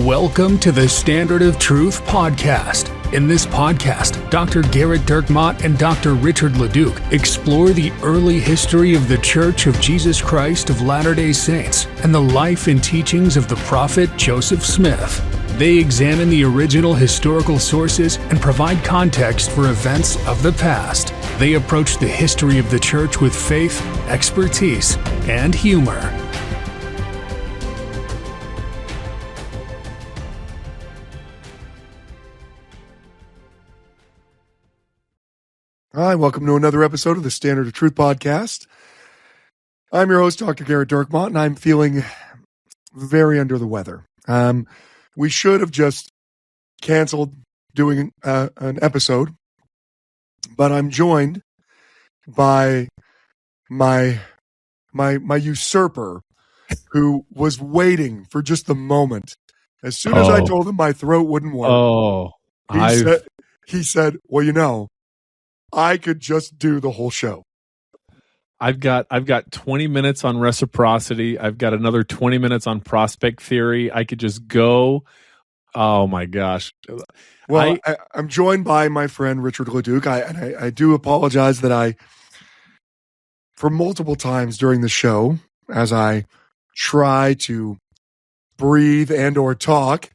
Welcome to the Standard of Truth podcast. In this podcast, Dr. Garrett Dirkmott and Dr. Richard Leduc explore the early history of the Church of Jesus Christ of Latter-day Saints and the life and teachings of the prophet Joseph Smith. They examine the original historical sources and provide context for events of the past. They approach the history of the Church with faith, expertise, and humor. Hi, welcome to another episode of the Standard of Truth podcast. I'm your host, Dr. Garrett Dirkmott, and I'm feeling very under the weather. We should have just canceled doing an episode, but I'm joined by my usurper, who was waiting for just the moment. As soon as I told him my throat wouldn't work, he said, "Well, you know, I could just do the whole show." I've got 20 minutes on reciprocity. I've got another 20 minutes on prospect theory. I could just go. Oh my gosh. Well, I'm joined by my friend Richard Leduc. I do apologize that for multiple times during the show, as I try to breathe and or talk,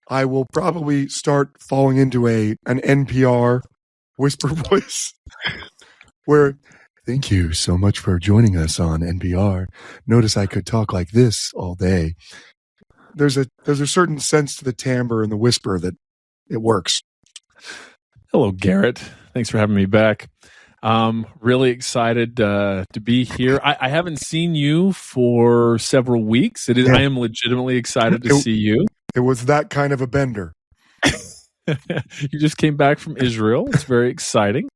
I will probably start falling into an NPR whisper voice where, "Thank you so much for joining us on NPR. Notice I could talk like this all day." There's a certain sense to the timbre and the whisper that it works. Hello, Garrett. Thanks for having me back. Really excited to be here. I haven't seen you for several weeks. I am legitimately excited to see you. It was that kind of a bender. You just came back from Israel. It's very exciting.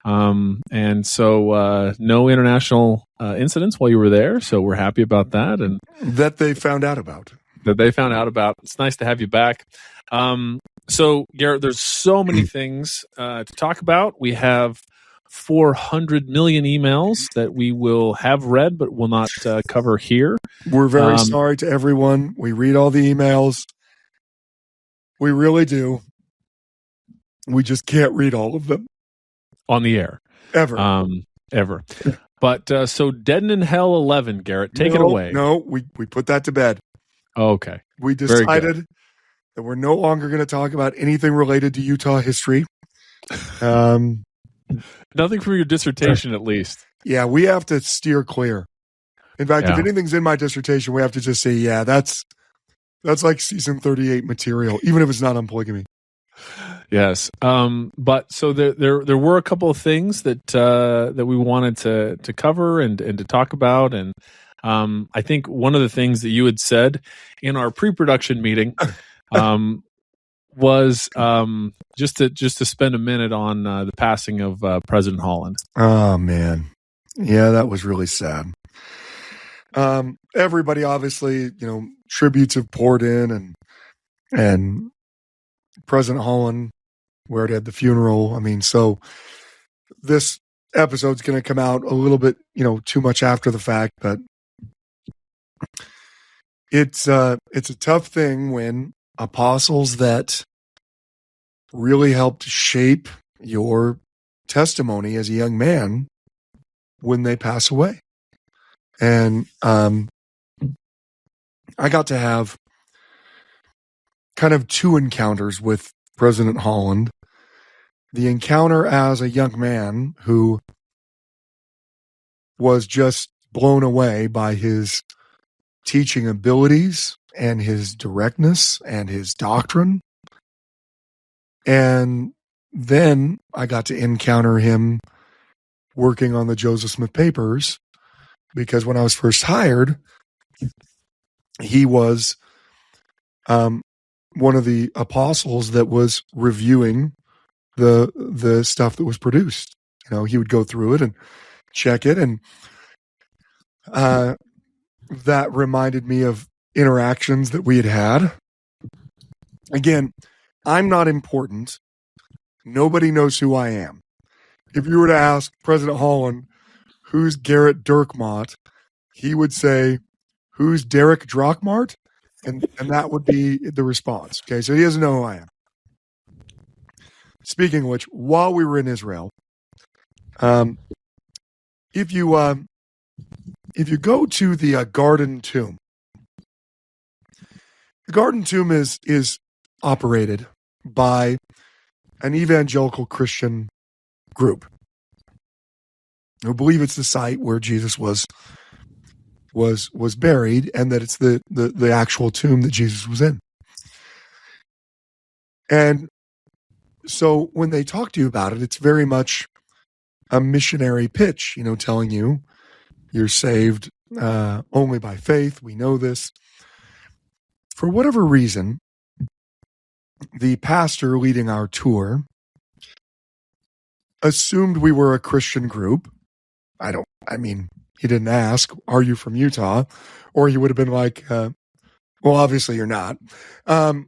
And so no international incidents while you were there. So we're happy about that. And that they found out about. It's nice to have you back. So Garrett, there's so many things to talk about. We have 400 million emails that we will have read, but will not cover here. We're very sorry to everyone. We read all the emails. We really do. We just can't read all of them on the air. Ever. But so Dead in Hell 11, Garrett, take it away. No, we put that to bed. Okay. We decided that we're no longer going to talk about anything related to Utah history. Nothing from your dissertation, at least. Yeah, we have to steer clear. In fact, if anything's in my dissertation, we have to just say, yeah, that's like season 38 material, even if it's not on polygamy. Yes, but so there were a couple of things that we wanted to cover and to talk about, and I think one of the things that you had said in our pre-production meeting was just to spend a minute on the passing of President Holland. Oh man, yeah, that was really sad. Everybody, obviously, tributes have poured in, and President Holland, where it had the funeral. I mean, so this episode's going to come out a little bit, too much after the fact, but it's a tough thing when apostles that really helped shape your testimony as a young man, when they pass away. And I got to have kind of two encounters with President Holland. The encounter as a young man who was just blown away by his teaching abilities and his directness and his doctrine. And then I got to encounter him working on the Joseph Smith papers, because when I was first hired, he was one of the apostles that was reviewing the stuff that was produced. He would go through it and check it, and that reminded me of interactions that we had. Again, I'm not important. Nobody knows who I am. If you were to ask President Holland, "Who's Garrett Dirkmott?" he would say, "Who's Derek Drockmart?" And that would be the response. Okay, so he doesn't know who I am. Speaking of which, while we were in Israel, if you go to the Garden Tomb, the Garden Tomb is operated by an evangelical Christian group who believe it's the site where Jesus was buried, and that it's the actual tomb that Jesus was in. And so when they talk to you about it, it's very much a missionary pitch, telling you you're saved only by faith. We know this. For whatever reason, the pastor leading our tour assumed we were a Christian group. He didn't ask, are you from Utah? Or he would have been like, well, obviously you're not. And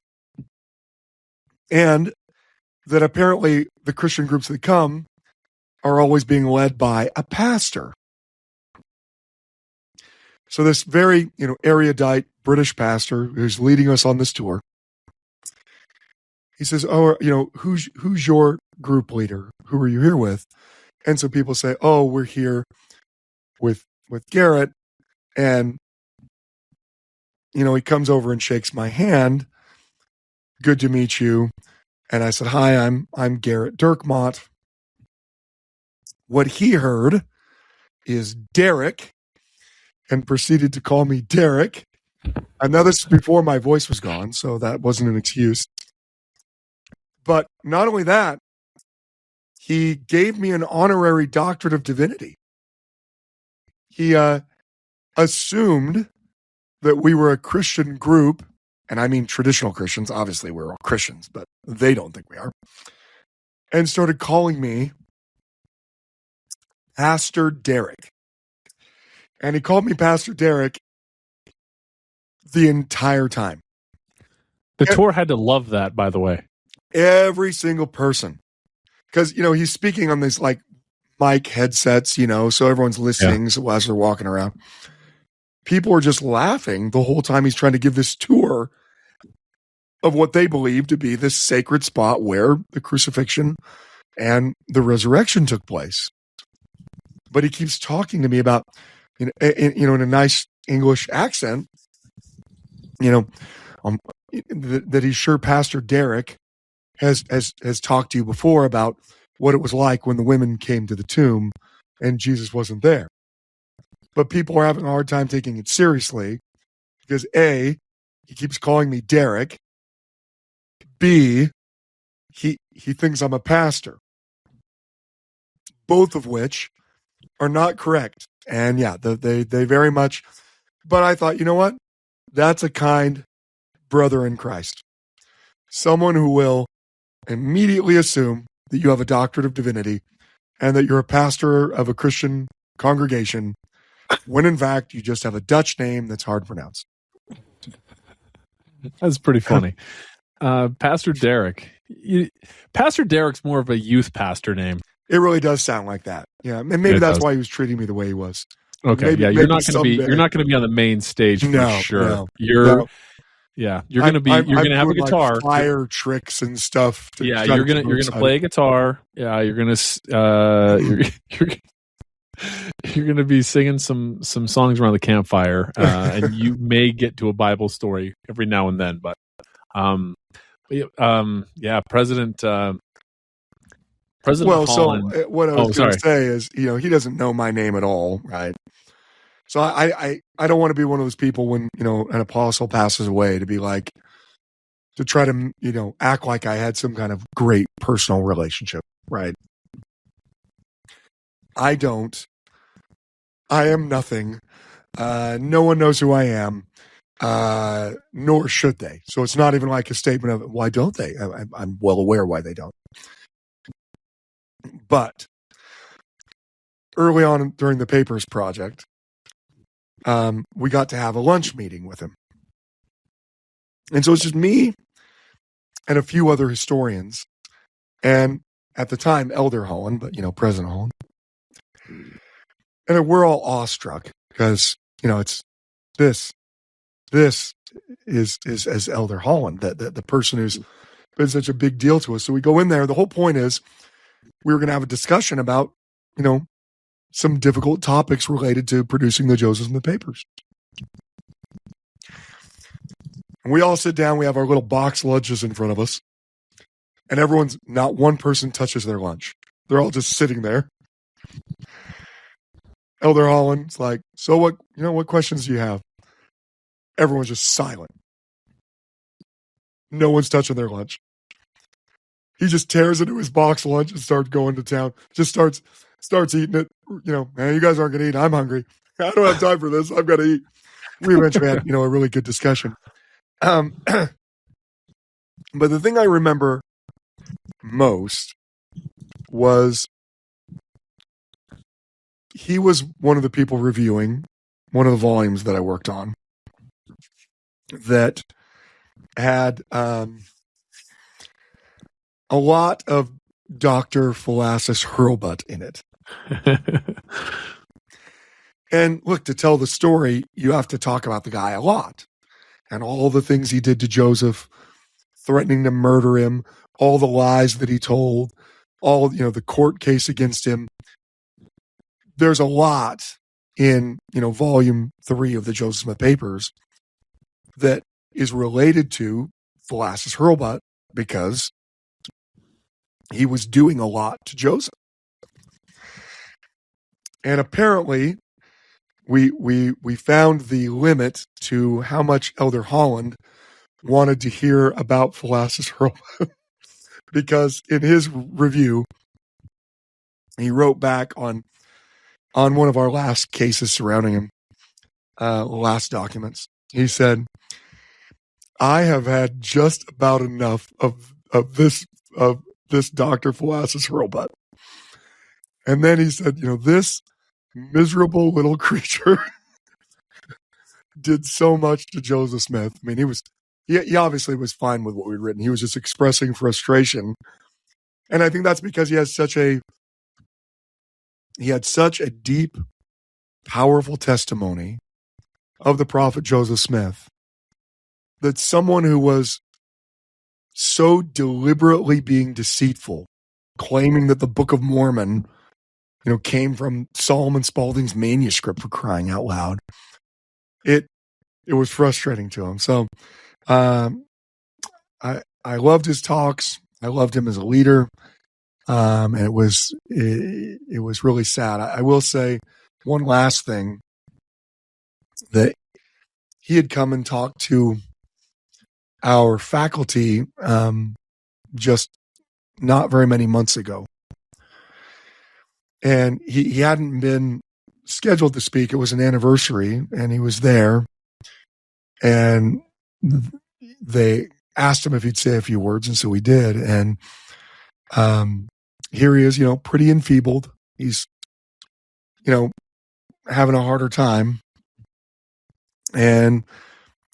that apparently the Christian groups that come are always being led by a pastor. So this very, erudite British pastor who's leading us on this tour, he says, oh, who's your group leader? Who are you here with? And so people say, oh, we're here with Garrett. And, he comes over and shakes my hand. Good to meet you. And I said, hi, I'm Garrett Dirkmott. What he heard is Derek and proceeded to call me Derek. And now this is before my voice was gone, so that wasn't an excuse. But not only that, he gave me an honorary doctorate of divinity. He assumed that we were a Christian group, and I mean traditional Christians. Obviously, we're all Christians, but they don't think we are. And started calling me Pastor Derek. And he called me Pastor Derek the entire time. The tour had to love that, by the way. Every single person. Because, he's speaking on these like mic headsets, so everyone's listening as they're walking around. People are just laughing the whole time he's trying to give this tour of what they believe to be this sacred spot where the crucifixion and the resurrection took place. But he keeps talking to me about, in a nice English accent, that he's sure Pastor Derek has talked to you before about what it was like when the women came to the tomb and Jesus wasn't there. But people are having a hard time taking it seriously because A, he keeps calling me Derek. B, he thinks I'm a pastor. Both of which are not correct. And yeah, they very much, but I thought, you know what? That's a kind brother in Christ. Someone who will immediately assume that you have a doctorate of divinity and that you're a pastor of a Christian congregation, when in fact you just have a Dutch name that's hard to pronounce. That's pretty funny. Pastor Derek. Pastor Derek's more of a youth pastor name. It really does sound like that. Yeah, and maybe that's why he was treating me the way he was. Okay, maybe, you're not going to be on the main stage for sure. No, you're going to have a guitar, like fire tricks and stuff. You're going to play a guitar. Yeah, you're going to you're going to be singing some songs around the campfire, and you may get to a Bible story every now and then. But President Holland. So what I was going to say is, he doesn't know my name at all, right? So I don't want to be one of those people when, an apostle passes away to be like, to try to, act like I had some kind of great personal relationship, right? I don't. I am nothing. No one knows who I am, nor should they. So it's not even like a statement of, why don't they? I'm well aware why they don't. But early on during the Papers project, we got to have a lunch meeting with him. And so it's just me and a few other historians. And at the time, Elder Holland, but, President Holland. And we're all awestruck because, it's this is as Elder Holland, the person who's been such a big deal to us. So we go in there. The whole point is we were going to have a discussion about, some difficult topics related to producing the Joseph Smith papers. And we all sit down. We have our little box lunches in front of us. And not one person touches their lunch. They're all just sitting there. Elder Holland's like, so what questions do you have? Everyone's just silent. No one's touching their lunch. He just tears into his box lunch and starts going to town. Just starts eating it. Man, you guys aren't going to eat. I'm hungry. I don't have time for this. I've got to eat. We eventually had, a really good discussion. But the thing I remember most was he was one of the people reviewing one of the volumes that I worked on that had a lot of Dr. Philasis Hurlbut in it. And look, to tell the story, you have to talk about the guy a lot and all the things he did to Joseph, threatening to murder him, all the lies that he told, all, the court case against him. There's a lot in, volume 3 of the Joseph Smith papers that is related to Philasis Hurlbut because he was doing a lot to Joseph. And apparently we found the limit to how much Elder Holland wanted to hear about Philasis Hurlbut because in his review, he wrote back on one of our last cases surrounding him, last documents. He said, I have had just about enough of this Dr. Philasis Hurlbut. And then he said, this miserable little creature did so much to Joseph Smith. I mean, he obviously was fine with what we'd written. He was just expressing frustration. And I think that's because he had such a deep, powerful testimony of the prophet Joseph Smith that someone who was so deliberately being deceitful, claiming that the Book of Mormon, came from Solomon Spaulding's manuscript, for crying out loud. It was frustrating to him. So I loved his talks. I loved him as a leader. And it was really sad. I will say one last thing, that he had come and talked to our faculty just not very many months ago. And he hadn't been scheduled to speak. It was an anniversary, and he was there. And they asked him if he'd say a few words, and so he did. And here he is, pretty enfeebled. He's, having a harder time. And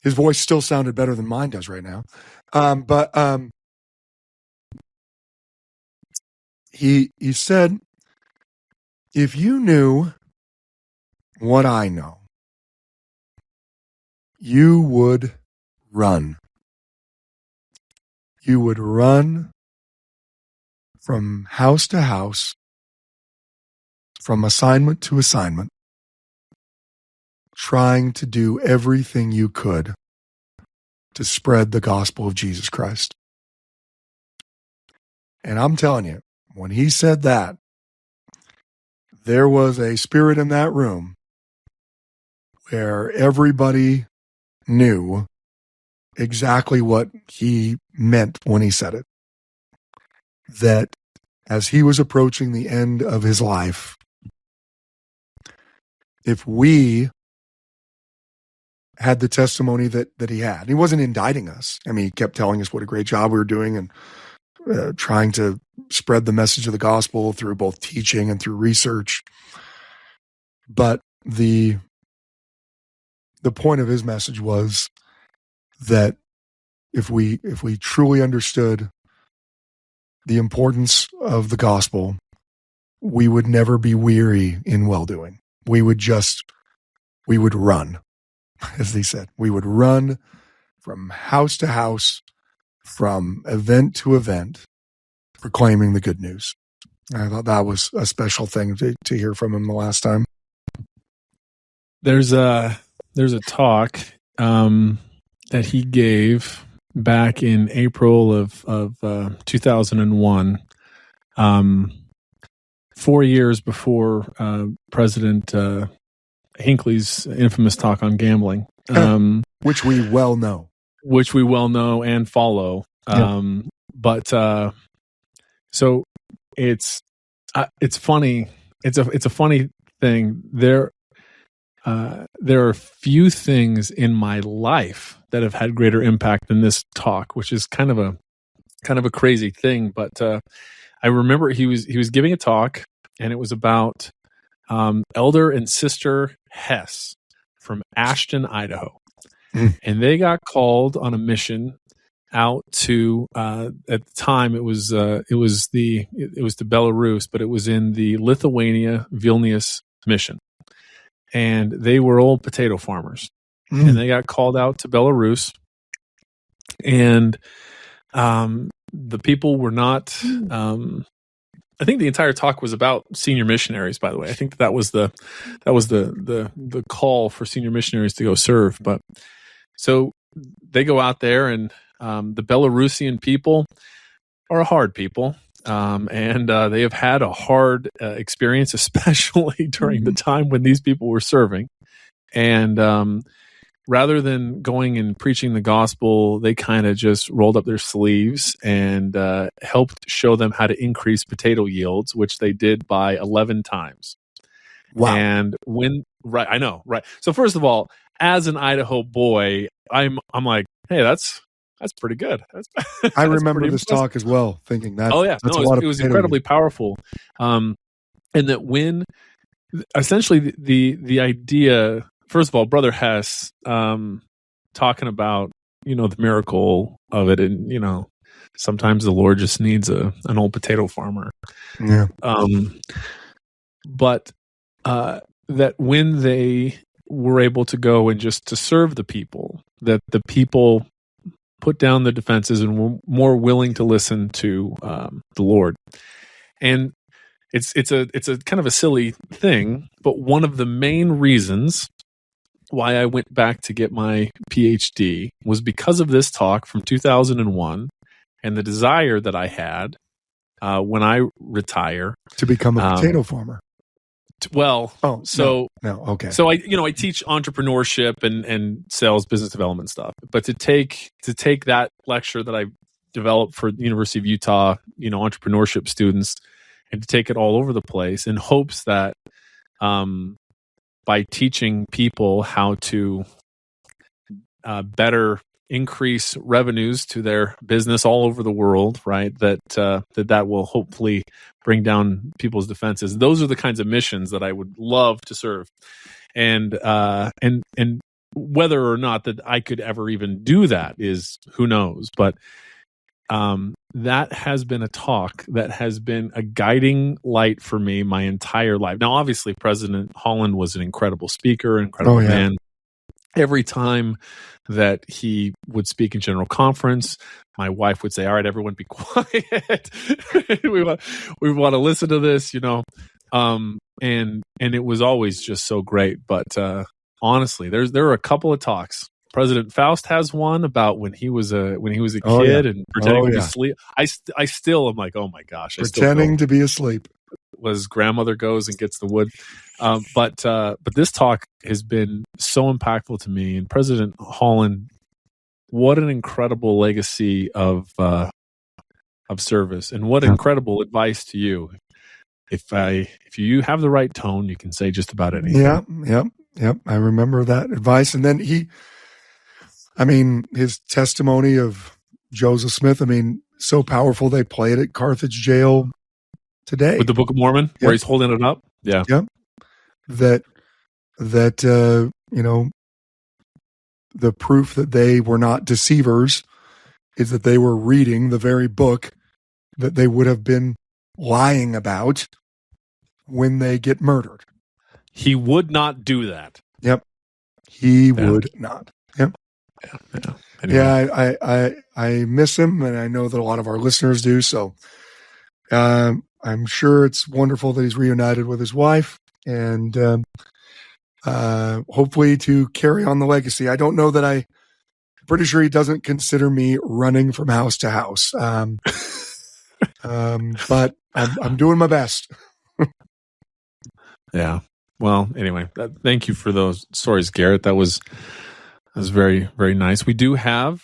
his voice still sounded better than mine does right now. But he said, if you knew what I know, you would run. You would run from house to house, from assignment to assignment, trying to do everything you could to spread the gospel of Jesus Christ. And I'm telling you, when he said that, there was a spirit in that room where everybody knew exactly what he meant when he said it. That as he was approaching the end of his life, if we had the testimony that he had, he wasn't indicting us. I mean, he kept telling us what a great job we were doing and trying to spread the message of the gospel through both teaching and through research. But the point of his message was that if we truly understood the importance of the gospel, we would never be weary in well-doing. We would run, as they said. We would run from house to house, from event to event, proclaiming the good news. I thought that was a special thing to hear from him the last time. There's a talk that he gave back in April of 2001, 4 years before President Hinckley's infamous talk on gambling, which we well know and follow. But so it's funny. It's a funny thing. There are few things in my life that have had greater impact than this talk, which is kind of a crazy thing. But I remember he was giving a talk, and it was about Elder and Sister Hess from Ashton, Idaho, and they got called on a mission out to at the time it was to Belarus, but it was in the Lithuania Vilnius mission. And they were old potato farmers, and they got called out to Belarus. And the people were not. I think the entire talk was about senior missionaries. By the way, I think that was the call for senior missionaries to go serve. But so they go out there, and the Belarusian people are a hard people. And they have had a hard experience, especially during the time when these people were serving. And rather than going and preaching the gospel, they kind of just rolled up their sleeves and helped show them how to increase potato yields, which they did by 11 times. Wow. And I know, right. So first of all, as an Idaho boy, I'm like, hey, that's pretty good. I remember this talk as well, thinking that. Oh yeah, it was incredibly powerful. And that when essentially the idea, first of all, Brother Hess talking about the miracle of it, and sometimes the Lord just needs an old potato farmer. Yeah. But that when they were able to go and just to serve the people, that the people put down their defenses and were more willing to listen to the Lord. And it's a kind of a silly thing, but one of the main reasons why I went back to get my PhD was because of this talk from 2001 and the desire that I had when I retire to become a potato farmer. So I teach entrepreneurship and sales, business development stuff. But to take that lecture that I developed for the University of Utah, entrepreneurship students, and to take it all over the place in hopes that by teaching people how to better increase revenues to their business all over the world, right? That will hopefully bring down people's defenses. Those are the kinds of missions that I would love to serve, and whether or not that I could ever even do that is who knows. But that has been a talk that has been a guiding light for me my entire life. Now, obviously, President Holland was an incredible speaker, incredible man. Every time that he would speak in general conference, my wife would say, "All right, everyone, be quiet. we want to listen to this," and it was always just so great. But honestly, there are a couple of talks. President Faust has one about when he was a kid and pretending to be asleep. I still am like, oh my gosh, pretending to be asleep. Was grandmother goes and gets the wood. But this talk has been so impactful to me. And President Holland, what an incredible legacy of service, and what incredible advice to you. If you have the right tone, you can say just about anything. Yep. I remember that advice. And then his testimony of Joseph Smith, so powerful they play it at Carthage jail today. With the Book of Mormon, where he's holding it up. Yeah. Yep. That the proof that they were not deceivers is that they were reading the very book that they would have been lying about when they get murdered. He would not do that. Yep. He would not. Yep. Anyway. Yeah, I miss him, and I know that a lot of our listeners do. So I'm sure it's wonderful that he's reunited with his wife, and hopefully to carry on the legacy. I don't know that I'm pretty sure he doesn't consider me running from house to house. But I'm doing my best. Yeah. Well, anyway, thank you for those stories, Garrett. That was very, very nice. We do have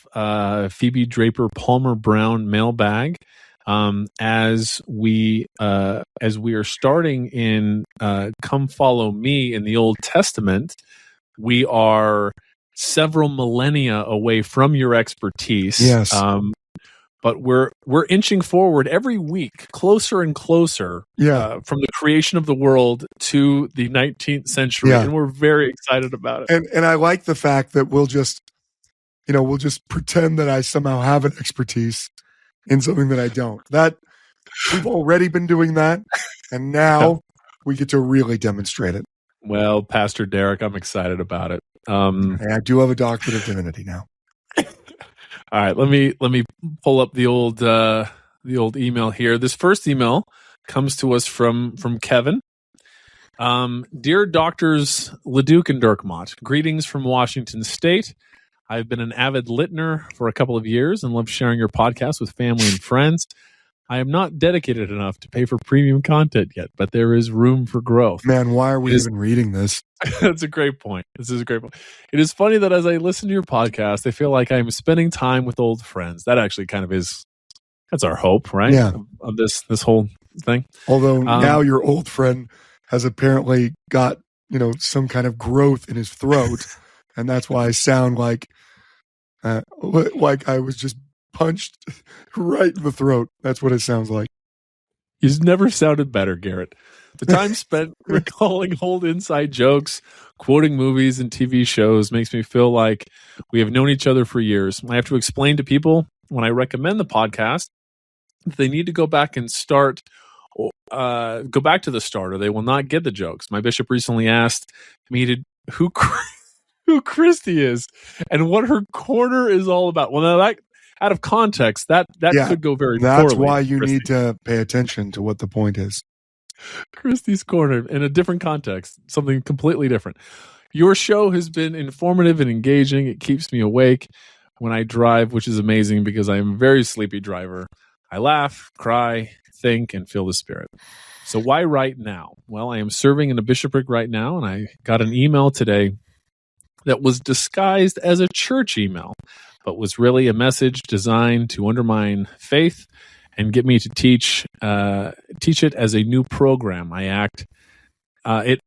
Phoebe Draper Palmer Brown mailbag. As we are starting in Come Follow Me in the Old Testament, we are several millennia away from your expertise. Yes. But we're inching forward every week, closer and closer, from the creation of the world to the 19th century, and we're very excited about it. And I like the fact that we'll just pretend that I somehow have an expertise in something that I don't. That we've already been doing that, and now we get to really demonstrate it. Well, Pastor Derek, I'm excited about it. I do have a doctorate of divinity now. All right, let me pull up the old email here. This first email comes to us from Kevin. Dear Doctors Leduc and Dirkmott, greetings from Washington State. I've been an avid listener for a couple of years and love sharing your podcast with family and friends. I am not dedicated enough to pay for premium content yet, but there is room for growth. Man, why are we even reading this? That's a great point. This is a great point. It is funny that as I listen to your podcast, I feel like I'm spending time with old friends. That actually kind of is, that's our hope, right? Yeah. Of this whole thing. Although now your old friend has apparently got, some kind of growth in his throat, and that's why I sound like I was just punched right in the throat. That's what it sounds like. He's never sounded better, Garrett. The time spent recalling old inside jokes, quoting movies and TV shows makes me feel like we have known each other for years. I have to explain to people when I recommend the podcast that they need to go back and go back to the start, or they will not get the jokes. My bishop recently asked me who Christy is and what her corner is all about. Well, now that out of context, that could go very poorly. That's why you need to pay attention to what the point is. Christy's Corner in a different context, something completely different. Your show has been informative and engaging. It keeps me awake when I drive, which is amazing because I am a very sleepy driver. I laugh, cry, think, and feel the Spirit. So why right now? Well, I am serving in a bishopric right now, and I got an email today that was disguised as a church email, but was really a message designed to undermine faith and get me to teach it as a new program. It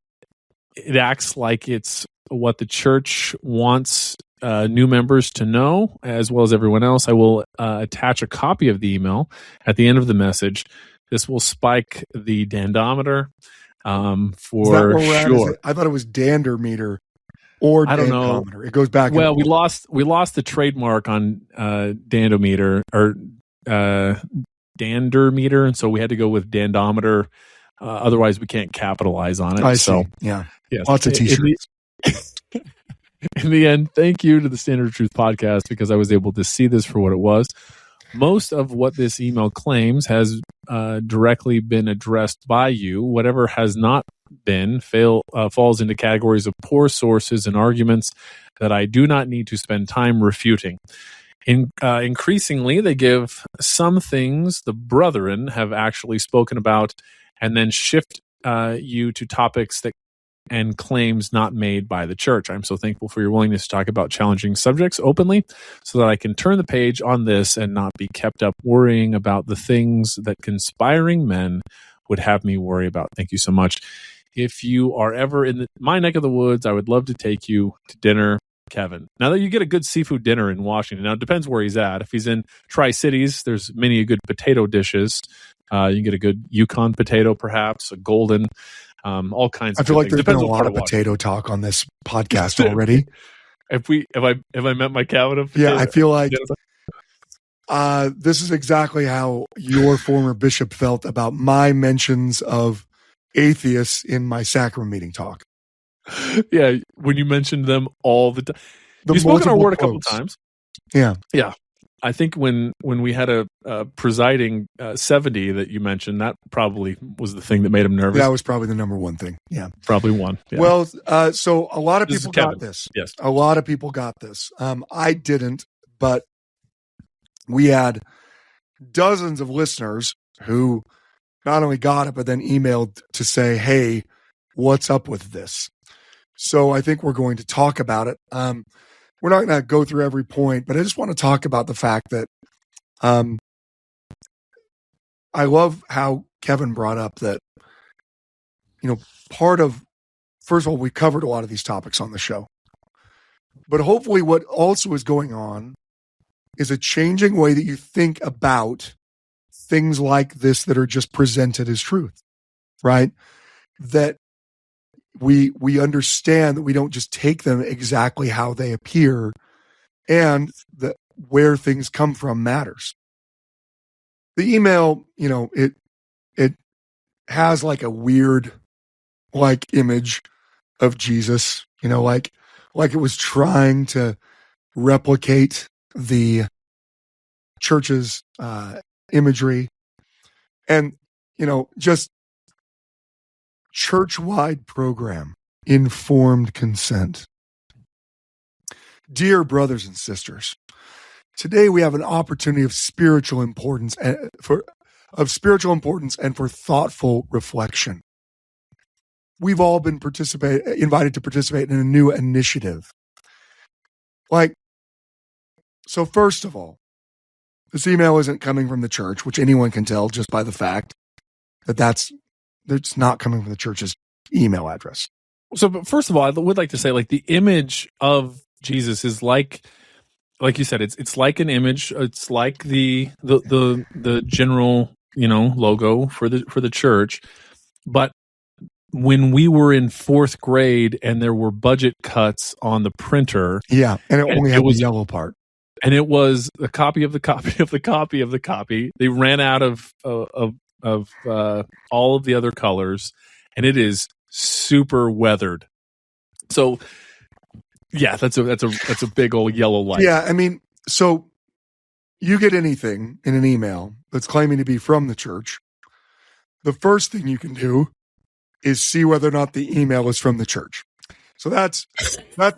acts like it's what the church wants new members to know, as well as everyone else. I will attach a copy of the email at the end of the message. This will spike the dandometer for sure. I thought it was dandometer or I don't know. It goes back. Well, we lost the trademark on dandometer or dandermeter, and so we had to go with dandometer. Otherwise, we can't capitalize on it. I see. Yeah. Yes. Lots of t-shirts. In the end, thank you to the Standard of Truth podcast because I was able to see this for what it was. Most of what this email claims has directly been addressed by you. Whatever has not been falls into categories of poor sources and arguments that I do not need to spend time refuting. Increasingly, they give some things the brethren have actually spoken about and then shift you to topics and claims not made by the church. I'm so thankful for your willingness to talk about challenging subjects openly so that I can turn the page on this and not be kept up worrying about the things that conspiring men would have me worry about. Thank you so much. If you are ever in my neck of the woods, I would love to take you to dinner, Kevin. Now that you get a good seafood dinner in Washington, now it depends where he's at. If he's in Tri-Cities, there's many good potato dishes. You can get a good Yukon potato, perhaps, a golden, all kinds of I feel like things. there's been a lot of potato talk on this podcast already. Have I met my Calvin of potato? Yeah, I feel like this is exactly how your former bishop felt about my mentions of atheists in my sacrament meeting talk. Yeah, when you mentioned them all the time. You've spoken our multiple word a couple quotes. times. Yeah. Yeah. I think when we had a presiding 70 that you mentioned, that probably was the thing that made him nervous. That was probably the number one thing. Yeah. Probably one. Yeah. Well, so a lot of This is people Kevin. got this. Yes. A lot of people got this. I didn't, but we had dozens of listeners who not only got it, but then emailed to say, hey, what's up with this? So I think we're going to talk about it. We're not going to go through every point, but I just want to talk about the fact that I love how Kevin brought up that, part of, first of all, we covered a lot of these topics on the show. But hopefully what also is going on is a changing way that you think about things like this that are just presented as truth, right? That we understand that we don't just take them exactly how they appear, and that where things come from matters. The email, it has like a weird image of Jesus, like it was trying to replicate the church's imagery, and just church-wide program, informed consent. Dear brothers and sisters, today we have an opportunity of spiritual importance and for thoughtful reflection. We've all been invited to participate in a new initiative. So first of all, this email isn't coming from the church, which anyone can tell just by the fact that it's not coming from the church's email address. So, but first of all, I would like to say, the image of Jesus is like you said, it's like an image. It's like the general, logo for the church. But when we were in fourth grade and there were budget cuts on the printer, yeah, and it only had the yellow part. And it was a copy of the copy of the copy of the copy. They ran out of all of the other colors, and it is super weathered. So, yeah, that's a big old yellow light. Yeah, I mean, so you get anything in an email that's claiming to be from the church, the first thing you can do is see whether or not the email is from the church. So that's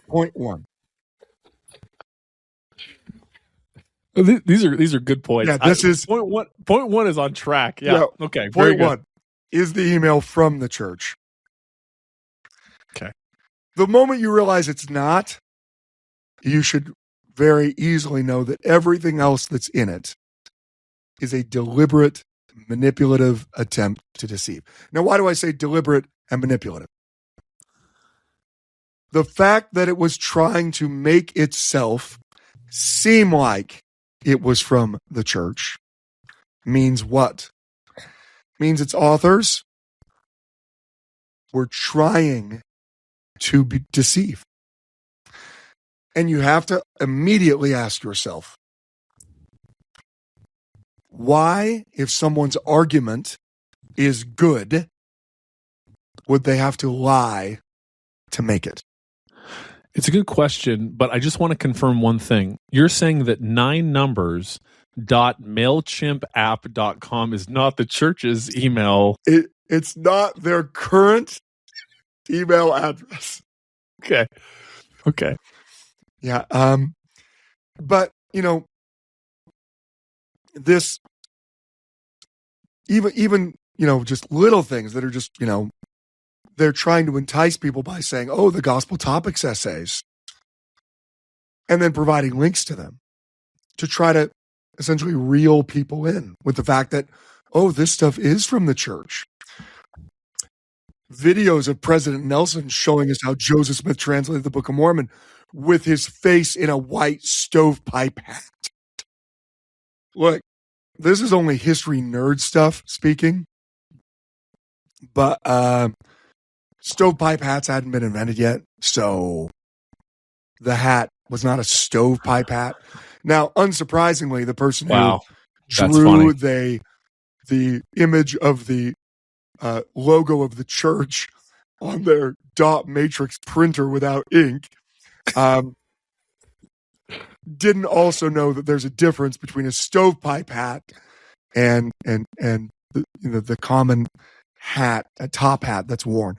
point one. These are good points. Yeah, this is point one. Point one is on track. Yeah. Okay. Point one is the email from the church. Okay. The moment you realize it's not, you should very easily know that everything else that's in it is a deliberate, manipulative attempt to deceive. Now, why do I say deliberate and manipulative? The fact that it was trying to make itself seem like it was from the church means what? Means its authors were trying to deceive. And you have to immediately ask yourself, why, if someone's argument is good, would they have to lie to make it? It's a good question, but I just want to confirm one thing. You're saying that 9numbers.mailchimpapp.com is not the church's email. It's not their current email address. Okay. Yeah. But, this, even, just little things that are just, they're trying to entice people by saying, oh, the gospel topics essays, and then providing links to them to try to essentially reel people in with the fact that, oh, this stuff is from the church. Videos of President Nelson showing us how Joseph Smith translated the Book of Mormon with his face in a white stovepipe hat. Look, this is only history nerd stuff speaking, but stovepipe hats hadn't been invented yet, so the hat was not a stovepipe hat. Now, unsurprisingly, the person who drew the image of the logo of the church on their dot matrix printer without ink didn't also know that there's a difference between a stovepipe hat and the common hat, a top hat that's worn.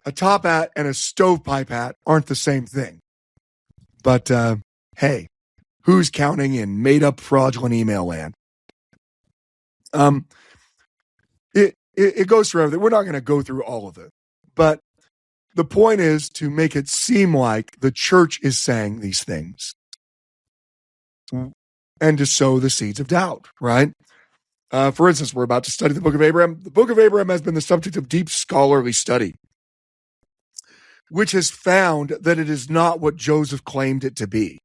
A top hat and a stovepipe hat aren't the same thing. But hey, who's counting in made-up fraudulent email land? It goes through everything. We're not going to go through all of it, but the point is to make it seem like the church is saying these things and to sow the seeds of doubt, right? For instance, we're about to study the Book of Abraham. The Book of Abraham has been the subject of deep scholarly study, which has found that it is not what Joseph claimed it to be.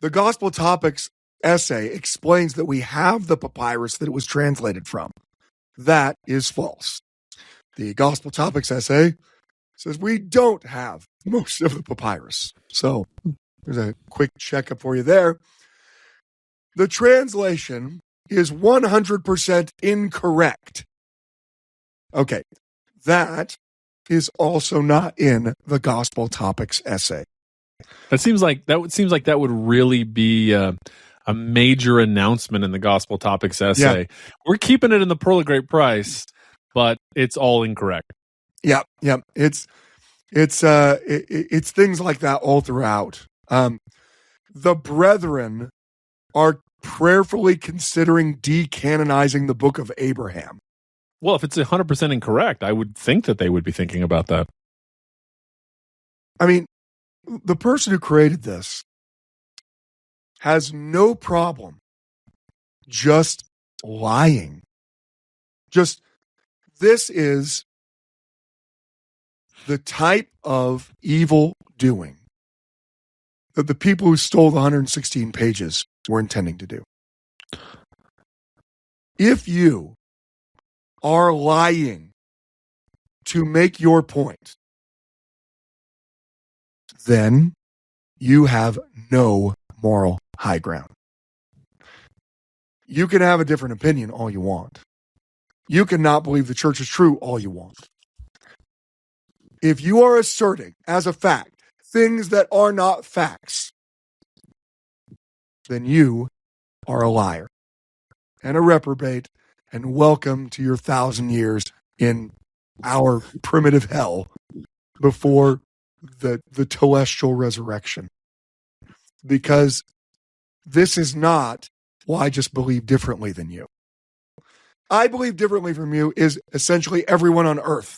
The Gospel Topics essay explains that we have the papyrus that it was translated from. That is false. The Gospel Topics essay says we don't have most of the papyrus. So there's a quick checkup for you there. The translation is 100% incorrect. Okay, that is also not in the Gospel Topics essay. That seems like that would really be a major announcement in the Gospel Topics essay. Yeah. We're keeping it in the Pearl of Great Price, but it's all incorrect. Yeah. It's things like that all throughout. The brethren are prayerfully considering decanonizing the Book of Abraham. Well, if it's 100% incorrect, I would think that they would be thinking about that. I mean, the person who created this has no problem just lying. This is the type of evil doing that the people who stole the 116 pages were intending to do. If you are lying to make your point, then you have no moral high ground. You can have a different opinion all you want. You can not believe the church is true all you want. If you are asserting as a fact things that are not facts, then you are a liar and a reprobate, and welcome to your 1,000 years in our primitive hell before the telestial resurrection. Because this is not, well, I just believe differently than you. I believe differently from you is essentially everyone on earth.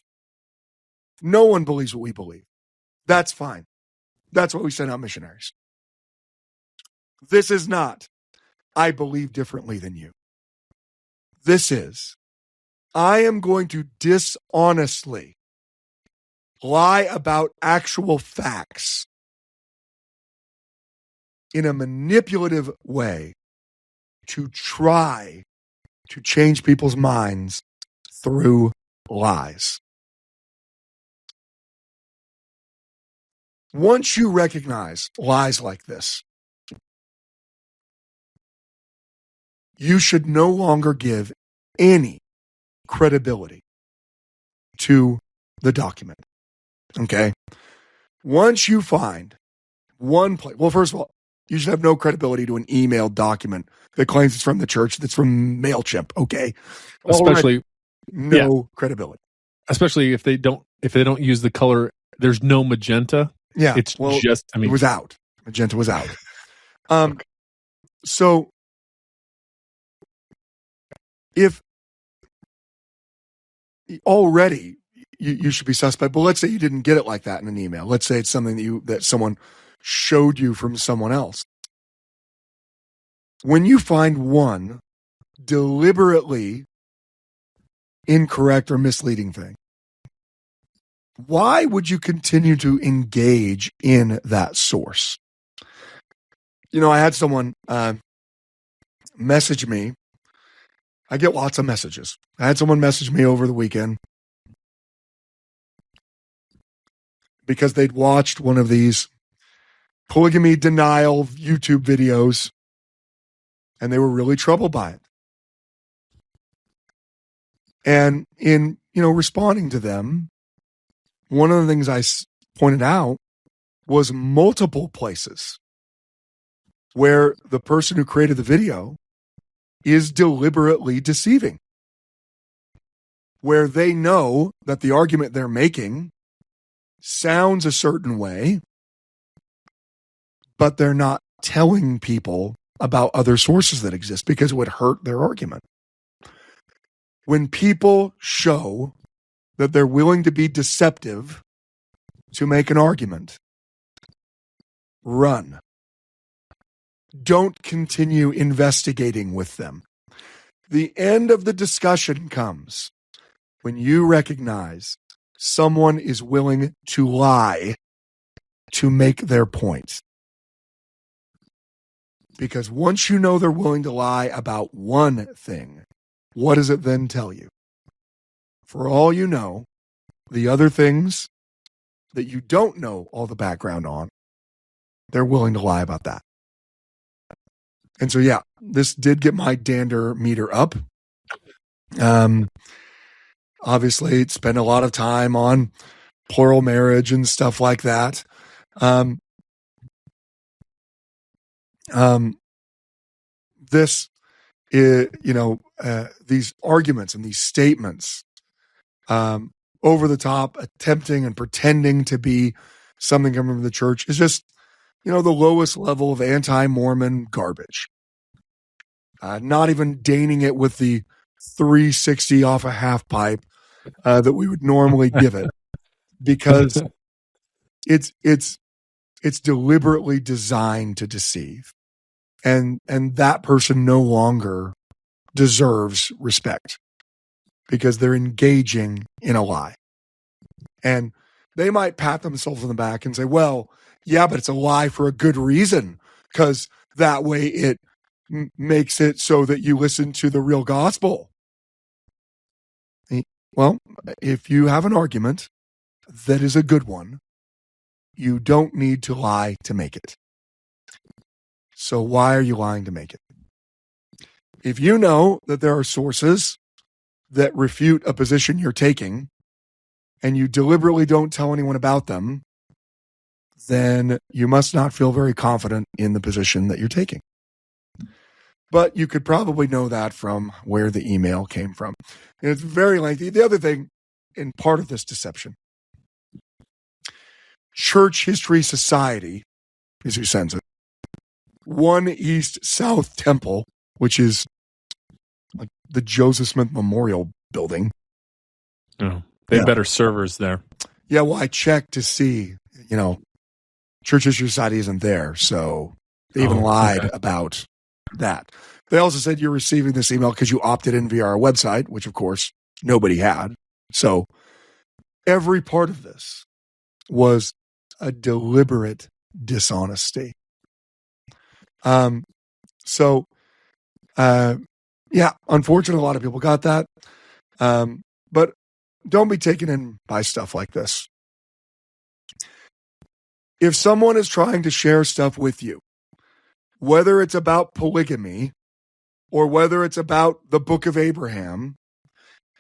No one believes what we believe. That's fine. That's why we send out missionaries. This is not, I believe differently than you. This is, I am going to dishonestly lie about actual facts in a manipulative way to try to change people's minds through lies. Once you recognize lies like this, you should no longer give any credibility to the document. Okay? Once you find one place, well, first of all, you should have no credibility to an emailed document that claims it's from the church, that's from MailChimp. Okay? Especially no credibility. Especially if they don't use the color, there's no magenta. Yeah. It's just, it was out. Magenta was out. Okay. So if already you should be suspect, but let's say you didn't get it like that in an email. Let's say it's something that someone showed you from someone else. When you find one deliberately incorrect or misleading thing, why would you continue to engage in that source? You know, I had someone message me. I get lots of messages. I had someone message me over the weekend because they'd watched one of these polygamy denial YouTube videos and they were really troubled by it. And in, responding to them, one of the things I pointed out was multiple places where the person who created the video is deliberately deceiving, where they know that the argument they're making sounds a certain way, but they're not telling people about other sources that exist because it would hurt their argument. When people show that they're willing to be deceptive to make an argument, run. Don't continue investigating with them. The end of the discussion comes when you recognize someone is willing to lie to make their point. Because once you know they're willing to lie about one thing, what does it then tell you? For all you know, the other things that you don't know all the background on, they're willing to lie about that. And so, yeah, this did get my dander meter up. Obviously, spent a lot of time on plural marriage and stuff like that. This is, these arguments and these statements, over the top, attempting and pretending to be something coming from the church is just, the lowest level of anti-Mormon garbage. Not even deigning it with the 360 off a half pipe that we would normally give it, because it's deliberately designed to deceive, and that person no longer deserves respect because they're engaging in a lie. And they might pat themselves on the back and say, well, yeah, but it's a lie for a good reason, because that way it makes it so that you listen to the real gospel. Well, if you have an argument that is a good one, you don't need to lie to make it. So why are you lying to make it? If you know that there are sources that refute a position you're taking, and you deliberately don't tell anyone about them, then you must not feel very confident in the position that you're taking. But you could probably know that from where the email came from. And it's very lengthy. The other thing, in part of this deception, Church History Society is who sends it. One East South Temple, which is like the Joseph Smith Memorial Building. Oh, they have better servers there. Yeah, well, I checked to see, Church History Society isn't there, so they even lied about that. They also said you're receiving this email because you opted in via our website, which of course nobody had. So every part of this was a deliberate dishonesty. Unfortunately, a lot of people got that. But don't be taken in by stuff like this. If someone is trying to share stuff with you, whether it's about polygamy or whether it's about the Book of Abraham,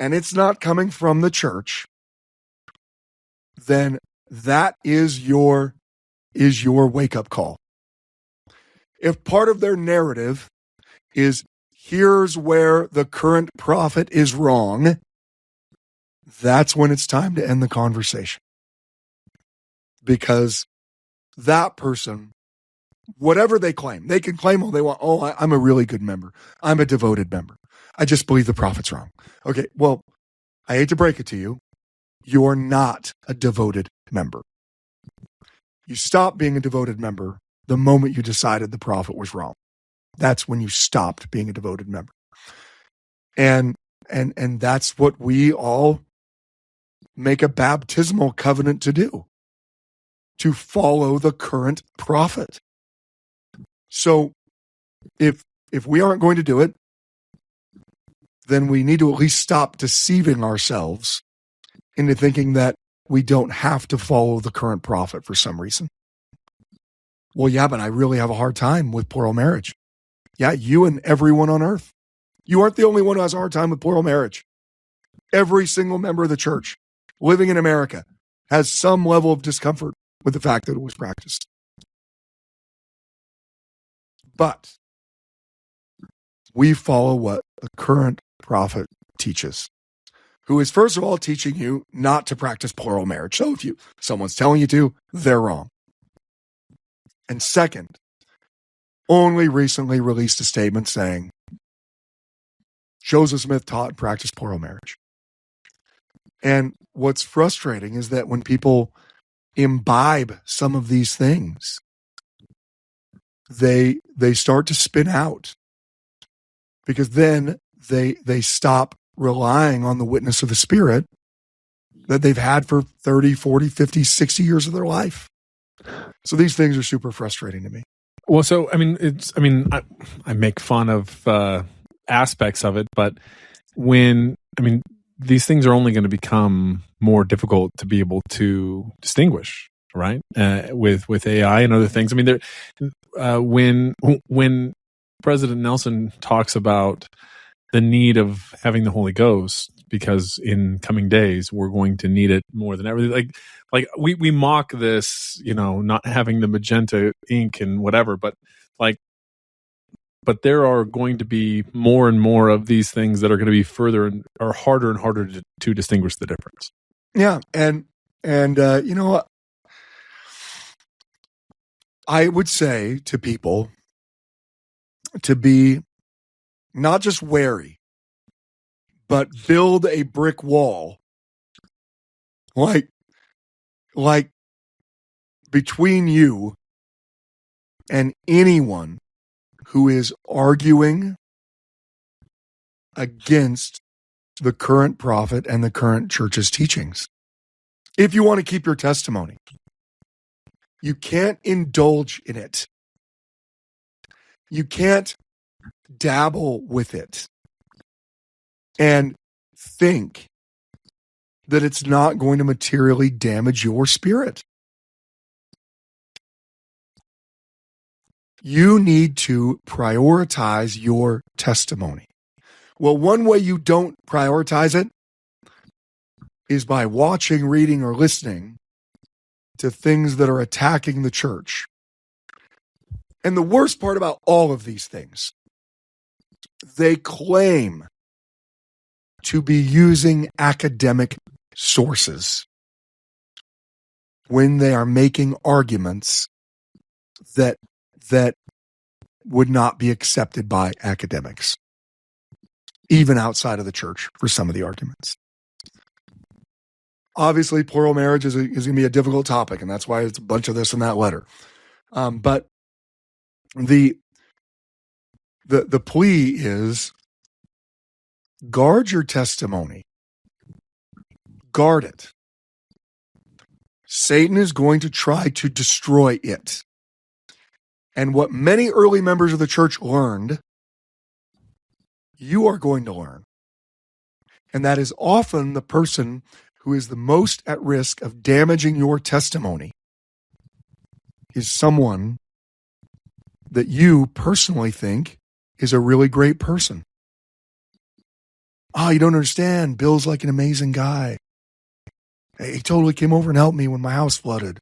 and it's not coming from the church, then that is your wake-up call. If part of their narrative is, here's where the current prophet is wrong, that's when it's time to end the conversation. Because that person, whatever they claim, they can claim all they want. Oh, I'm a really good member. I'm a devoted member. I just believe the prophet's wrong. Okay, well, I hate to break it to you. You're not a devoted member. You stop being a devoted member the moment you decided the prophet was wrong. That's when you stopped being a devoted member. And that's what we all make a baptismal covenant to do, to follow the current prophet. So if we aren't going to do it, then we need to at least stop deceiving ourselves into thinking that we don't have to follow the current prophet for some reason. Well, yeah, but I really have a hard time with plural marriage. Yeah, you and everyone on earth. You aren't the only one who has a hard time with plural marriage. Every single member of the church living in America has some level of discomfort with the fact that it was practiced. But we follow what the current prophet teaches, who is, first of all, teaching you not to practice plural marriage. So if someone's telling you to, they're wrong. And second, only recently released a statement saying Joseph Smith taught and practiced plural marriage. And what's frustrating is that when people imbibe some of these things, they start to spin out, because then they stop relying on the witness of the Spirit that they've had for 30, 40, 50, 60 years of their life. So these things are super frustrating to me. Well, so, I make fun of aspects of it, but these things are only going to become more difficult to be able to distinguish, right? With AI and other things. I mean, when President Nelson talks about the need of having the Holy Ghost, because in coming days we're going to need it more than ever. Like we mock this, not having the magenta ink and whatever, but there are going to be more and more of these things that are going to be harder and harder to distinguish the difference. Yeah, and you know what? I would say to people to be not just wary, but build a brick wall, like between you and anyone who is arguing against the current prophet and the current church's teachings. If you want to keep your testimony, you can't indulge in it. You can't dabble with it and think that it's not going to materially damage your spirit. You need to prioritize your testimony. Well, one way you don't prioritize it is by watching, reading, or listening to things that are attacking the church. And the worst part about all of these things, they claim to be using academic sources when they are making arguments that would not be accepted by academics, even outside of the church, for some of the arguments. Obviously, plural marriage is going to be a difficult topic, and that's why it's a bunch of this in that letter. But the plea is, guard your testimony. Guard it. Satan is going to try to destroy it. And what many early members of the church learned, you are going to learn. And that is often the person who is the most at risk of damaging your testimony is someone that you personally think is a really great person. Oh, you don't understand. Bill's like an amazing guy. He totally came over and helped me when my house flooded.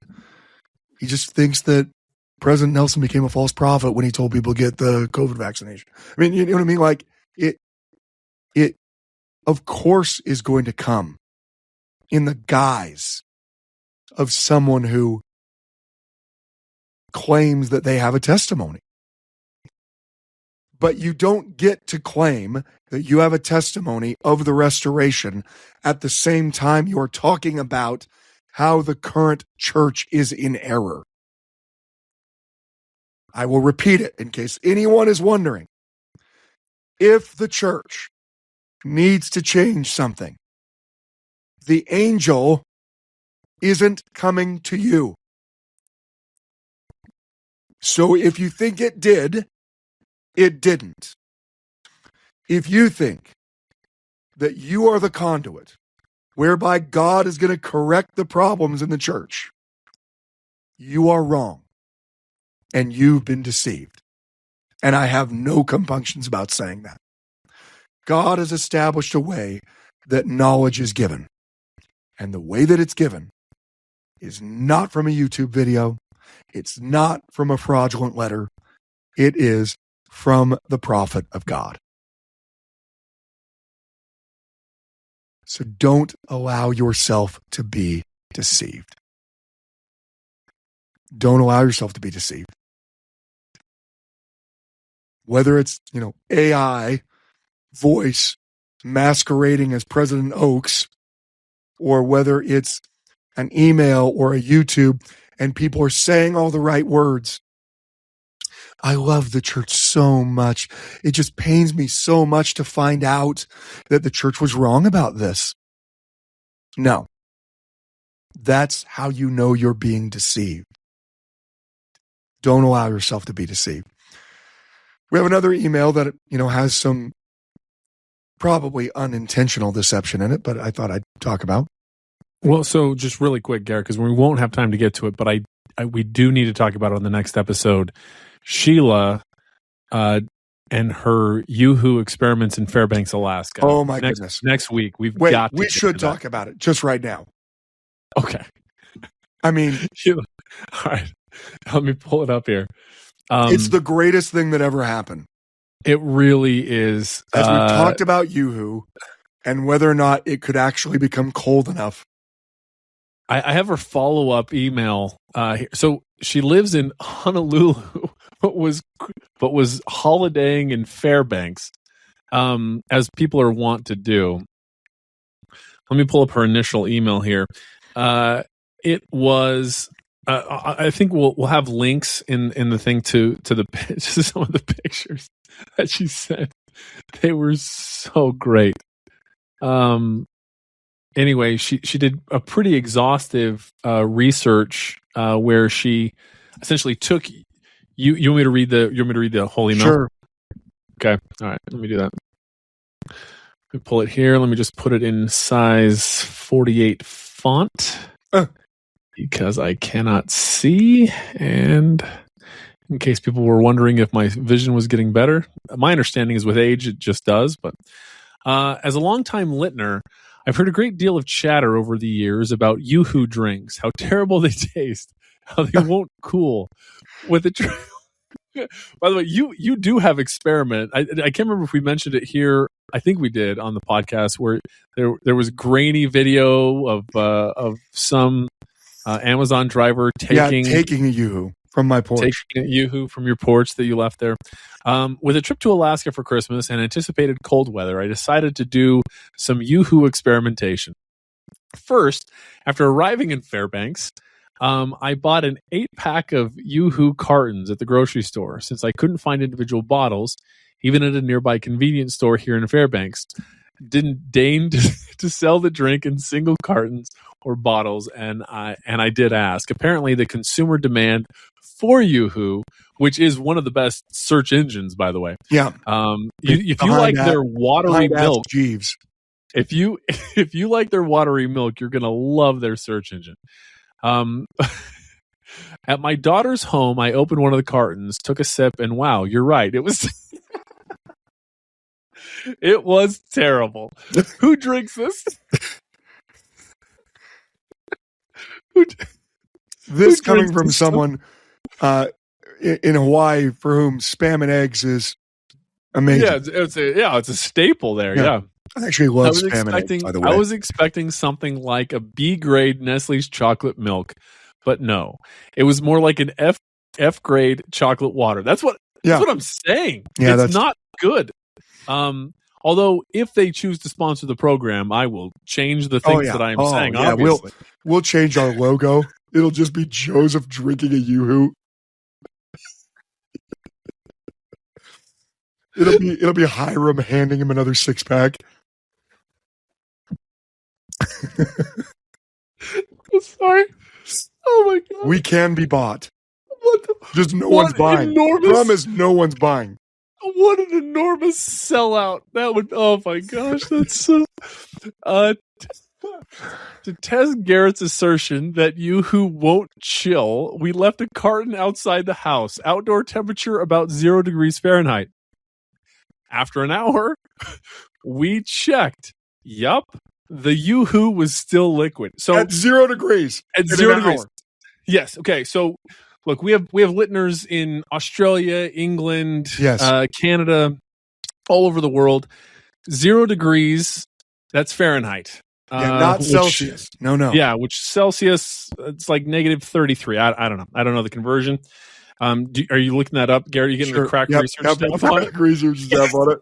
He just thinks that President Nelson became a false prophet when he told people to get the COVID vaccination. I mean, you know what I mean? Like, it of course is going to come in the guise of someone who claims that they have a testimony. But you don't get to claim that you have a testimony of the restoration at the same time you're talking about how the current church is in error. I will repeat it in case anyone is wondering. If the church needs to change something, the angel isn't coming to you. So if you think it did, it didn't. If you think that you are the conduit whereby God is going to correct the problems in the church, you are wrong. And you've been deceived. And I have no compunctions about saying that. God has established a way that knowledge is given. And the way that it's given is not from a YouTube video. It's not from a fraudulent letter. it is from the prophet of God. So don't allow yourself to be deceived. Don't allow yourself to be deceived. Whether it's, AI voice masquerading as President Oaks, or whether it's an email or a YouTube and people are saying all the right words. I love the church so much. It just pains me so much to find out that the church was wrong about this. No. That's how you know you're being deceived. Don't allow yourself to be deceived. We have another email that, has some probably unintentional deception in it, but I thought I'd talk about. Well, so just really quick, Garrett, because we won't have time to get to it, but we do need to talk about it on the next episode. Sheila and her Yoo-hoo experiments in Fairbanks, Alaska. Oh my goodness! Next week we should talk about it just right now. Okay. I mean, Sheila. All right. Let me pull it up here. It's the greatest thing that ever happened. It really is. As we've talked about Yoo-hoo and whether or not it could actually become cold enough. I have her follow-up email. So she lives in Honolulu, but was holidaying in Fairbanks, as people are wont to do. Let me pull up her initial email here. It was. I think we'll have links in the thing to some of the pictures that she sent. They were so great. Anyway, she did a pretty exhaustive research where she essentially took you want me to read the whole email? Sure. Okay. All right. Let me do that. Let me pull it here. Let me just put it in size 48 font because I cannot see. And in case people were wondering if my vision was getting better, my understanding is with age it just does. But as a longtime Litner, I've heard a great deal of chatter over the years about Yoo-hoo drinks, how terrible they taste, how they won't cool with the drink. By the way, you do have experiment. I can't remember if we mentioned it here. I think we did on the podcast where there was grainy video of some Amazon driver taking a Yoo-hoo from my porch. Taking a Yoo-hoo from your porch that you left there. With a trip to Alaska for Christmas and anticipated cold weather, I decided to do some Yoo-hoo experimentation. First, after arriving in Fairbanks, I bought an 8-pack of Yoo-hoo cartons at the grocery store since I couldn't find individual bottles, even at a nearby convenience store here in Fairbanks. Didn't deign to sell the drink in single cartons or bottles, and I did ask. Apparently, the consumer demand for Yoo-hoo, which is one of the best search engines, by the way. Yeah. If you like their watery milk, Jeeves. if you like their watery milk, you're gonna love their search engine. At my daughter's home, I opened one of the cartons, took a sip, and wow, you're right. It was it was terrible. Who drinks this? This coming from someone in Hawaii for whom spam and eggs is amazing. Yeah, it's a staple there. Yeah. I actually love spam and eggs, by the way. I was expecting something like a B grade Nestle's chocolate milk, but no. It was more like an F grade chocolate water. That's what I'm saying. Yeah, it's not good. Although if they choose to sponsor the program, I will change the things that I'm saying. Yeah, obviously. We'll change our logo. It'll just be Joseph drinking a Yoo-hoo. It'll be Hiram handing him another 6-pack. Sorry. Oh my god. We can be bought. Just no what one's buying. Promise no one's buying. What an enormous sellout. That would, oh my gosh, that's so to test Garrett's assertion that Yoo-hoo won't chill, we left a carton outside the house. Outdoor temperature about 0 degrees Fahrenheit. After an hour, we checked. Yup, the Yoo-hoo was still liquid. So at 0 degrees. At 0 degrees. Yes. Okay. So look, we have listeners in Australia, England, Yes. Canada, all over the world. 0 degrees, that's Fahrenheit. Not which, Celsius. No. Yeah, which Celsius, it's like negative 33. I don't know. I don't know the conversion. Are you looking that up, Gary? Are you getting the crack research stuff on it? Research stuff on it.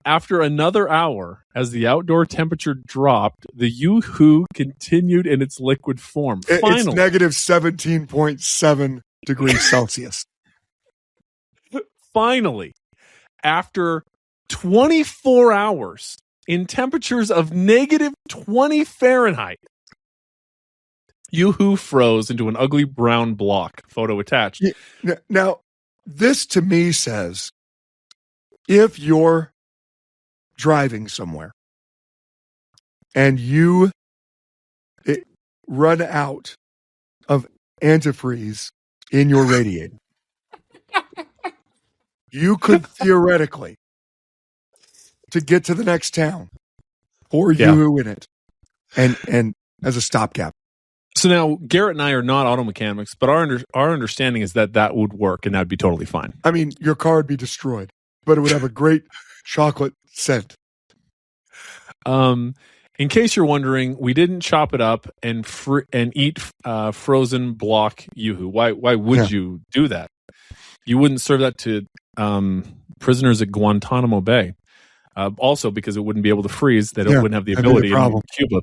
After another hour, as the outdoor temperature dropped, the Yoo-hoo continued in its liquid form. It's negative 17.7 degrees Celsius. Finally, after 24 hours in temperatures of negative 20 Fahrenheit, Yoo-hoo froze into an ugly brown block. Photo attached. Now, this to me says, if you're driving somewhere and you run out of antifreeze in your radiator, you could theoretically, to get to the next town, pour Yoo-hoo in it and as a stopgap. So now Garrett and I are not auto mechanics, but our understanding is that would work and that would be totally fine. I mean, your car would be destroyed, but it would have a great chocolate scent. In case you're wondering, we didn't chop it up and eat frozen block Yoo-hoo. Why would you do that? You wouldn't serve that to prisoners at Guantanamo Bay. Also, because it wouldn't be able to freeze, they wouldn't have the ability in Cuba.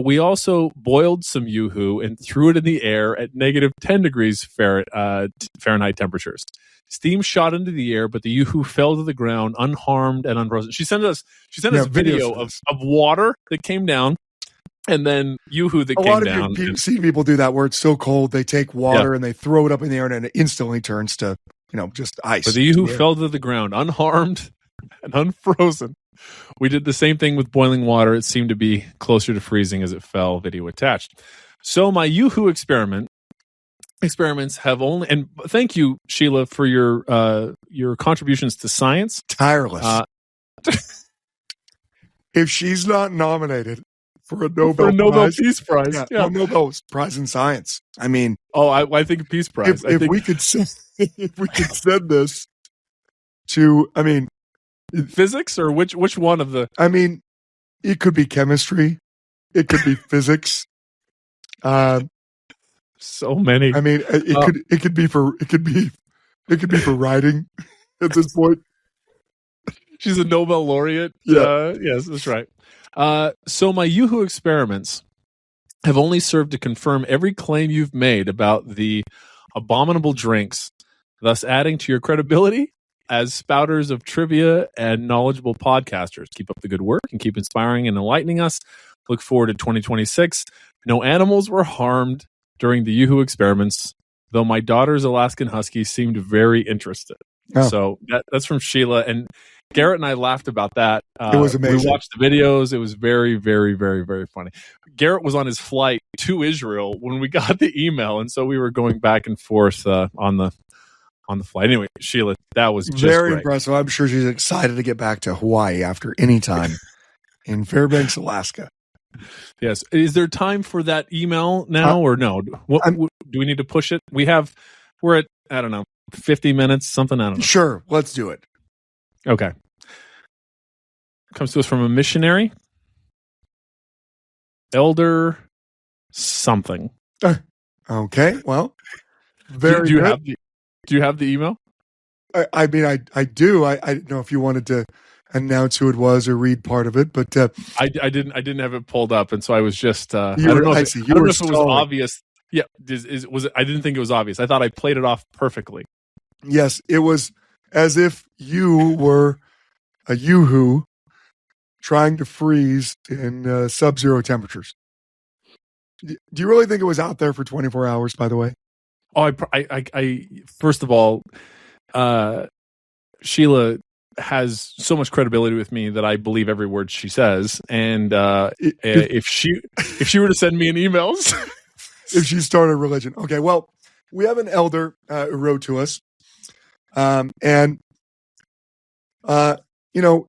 We also boiled some Yoo-hoo and threw it in the air at negative 10 degrees Fahrenheit temperatures. Steam shot into the air, but the Yoo-hoo fell to the ground unharmed and unfrozen. She sent us a video of water that came down, and then Yoo-hoo that came down. A lot of you've seen people do that where it's so cold they take water and they throw it up in the air and it instantly turns to just ice. But the Yoo-hoo fell to the ground unharmed and unfrozen. We did the same thing with boiling water. It seemed to be closer to freezing as it fell. Video attached. So my Yoo-hoo experiments have only, and thank you, Sheila, for your contributions to science. Tireless. If she's not nominated for a Nobel Peace Prize, Nobel Prize in Science. I mean, I think a Peace Prize. If we could send this to, I mean, physics or which one of the? I mean, it could be chemistry, it could be physics. So many. I mean, it could be for writing at this point. She's a Nobel laureate. Yeah. Yes, that's right. So my Yoo-hoo experiments have only served to confirm every claim you've made about the abominable drinks, thus adding to your credibility as spouters of trivia and knowledgeable podcasters. Keep up the good work and keep inspiring and enlightening us. Look forward to 2026. No animals were harmed during the Yoo-hoo experiments, though my daughter's Alaskan Husky seemed very interested. Oh. So that's from Sheila. And Garrett and I laughed about that. It was amazing. We watched the videos. It was very, very, very, very funny. Garrett was on his flight to Israel when we got the email, and so we were going back and forth on the flight. Anyway, Sheila, that was just very great. Impressive. I'm sure she's excited to get back to Hawaii after any time in Fairbanks, Alaska. Yes. Is there time for that email now or no? Do we need to push it? We're at, I don't know, 50 minutes, something. I don't know. Sure. Let's do it. Okay. Comes to us from a missionary. Elder something. Okay. Well, very good. Do you have the email? I mean, I do. I didn't know if you wanted to announce who it was or read part of it, but I didn't have it pulled up, and so I was just I don't know if it was obvious. Yeah, was it? I didn't think it was obvious. I thought I played it off perfectly. Yes, it was as if you were a Yoo-hoo trying to freeze in sub-zero temperatures. Do you really think it was out there for 24 hours? By the way. Oh, I first of all, Sheila has so much credibility with me that I believe every word she says. And if she were to send me an email, if she started a religion, okay. Well, we have an elder who wrote to us, and you know,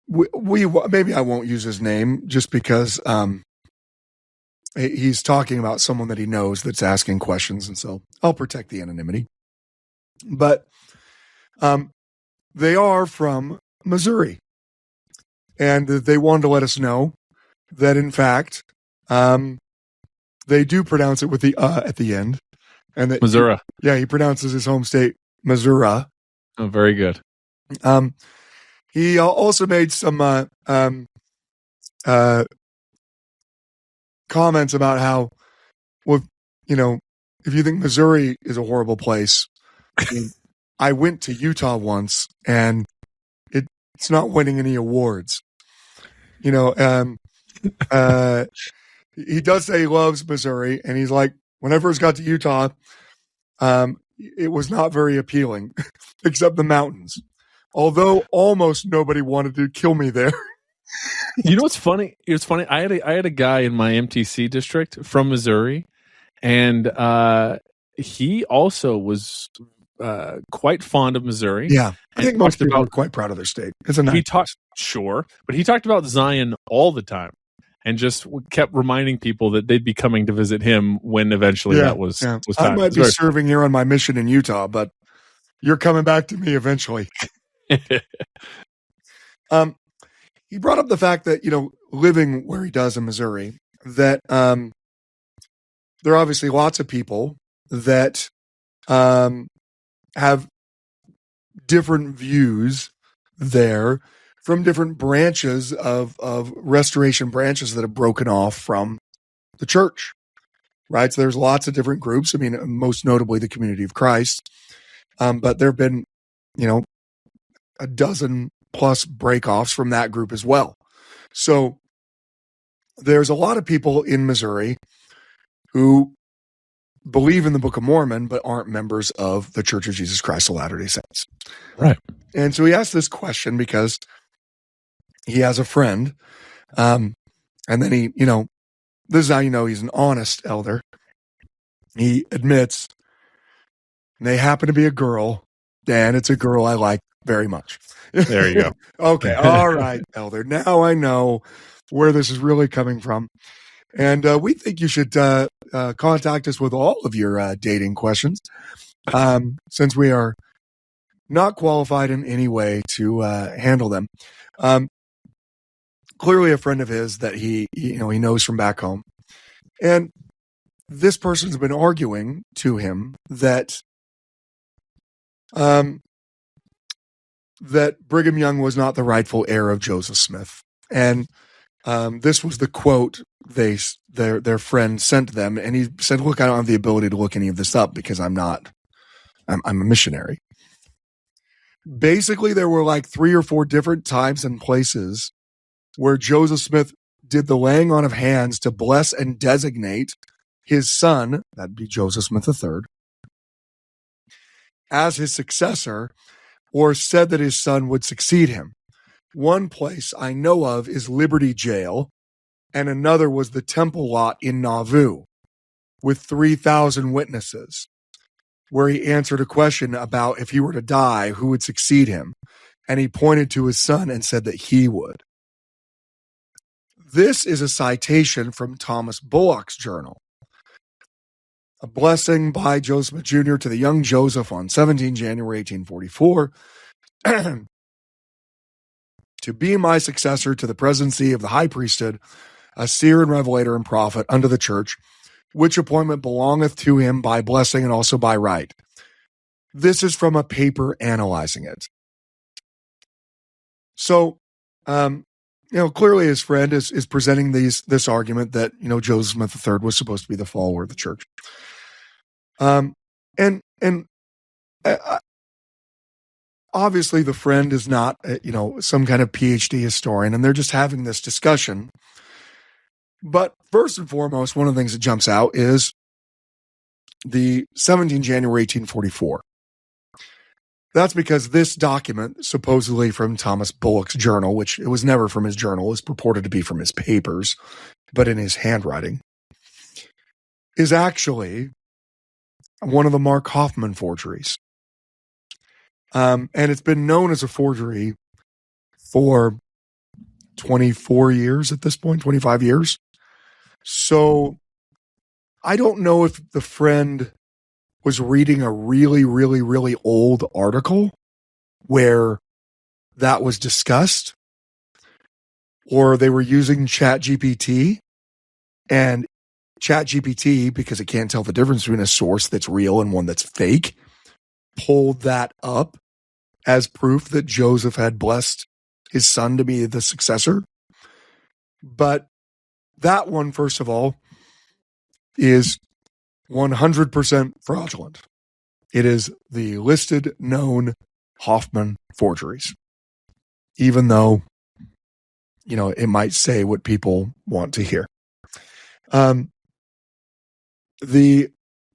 we maybe I won't use his name just because he's talking about someone that he knows that's asking questions, and so I'll protect the anonymity. But they are from Missouri, and they wanted to let us know that, in fact, they do pronounce it with the at the end, and that Missouri. he pronounces his home state Missouri. Oh, very good. He also made some comments about how, well, if you think Missouri is a horrible place, I went to Utah once, and it's not winning any awards. He does say he loves Missouri, and he's like, when I first got to Utah, it was not very appealing, except the mountains. Although almost nobody wanted to kill me there. You know what's funny? It's funny. I had a guy in my MTC district from Missouri, and he also was quite fond of Missouri. Yeah, I think most people are quite proud of their state. He talked about Zion all the time, and just kept reminding people that they'd be coming to visit him when eventually that was time. I might be serving here on my mission in Utah, but you're coming back to me eventually. He brought up the fact that, living where he does in Missouri, that there are obviously lots of people that have different views there from different branches of restoration branches that have broken off from the church, right? So there's lots of different groups. I mean, most notably the Community of Christ. But there have been, a dozen plus breakoffs from that group as well. So there's a lot of people in Missouri who believe in the Book of Mormon, but aren't members of the Church of Jesus Christ of Latter-day Saints. Right. And so he asked this question because he has a friend. And then he, this is how you know he's an honest elder. He admits they happen to be a girl, and it's a girl I like very much. There you go. Okay. All right, elder. Now I know where this is really coming from. And we think you should contact us with all of your dating questions, since we are not qualified in any way to handle them. Clearly a friend of his that he knows from back home. And this person's been arguing to him that that Brigham Young was not the rightful heir of Joseph Smith. And this was the quote their friend sent them. And he said, look, I don't have the ability to look any of this up because I'm a missionary. Basically, there were like 3 or 4 different times and places where Joseph Smith did the laying on of hands to bless and designate his son, that'd be Joseph Smith III, as his successor, or said that his son would succeed him. One place I know of is Liberty Jail, and another was the Temple Lot in Nauvoo, with 3,000 witnesses, where he answered a question about if he were to die, who would succeed him. And he pointed to his son and said that he would. This is a citation from Thomas Bullock's journal. A blessing by Joseph Smith Jr. to the young Joseph on 17 January 1844, to be my successor to the presidency of the high priesthood, a seer and revelator and prophet unto the church, which appointment belongeth to him by blessing and also by right. This is from a paper analyzing it. So, clearly his friend is presenting this argument that, Joseph Smith III was supposed to be the follower of the church. Obviously the friend is not, some kind of PhD historian, and they're just having this discussion. But first and foremost, one of the things that jumps out is the 17 January 1844. That's because this document, supposedly from Thomas Bullock's journal, which it was never from his journal, is purported to be from his papers, but in his handwriting, is actually one of the Mark Hoffman forgeries. And it's been known as a forgery for 24 years at this point, 25 years. So I don't know if the friend was reading a really, really, really old article where that was discussed, or they were using ChatGPT, and ChatGPT, because it can't tell the difference between a source that's real and one that's fake, pulled that up as proof that Joseph had blessed his son to be the successor. But that one, first of all, is 100% fraudulent. It is the listed known Hoffman forgeries, even though, it might say what people want to hear.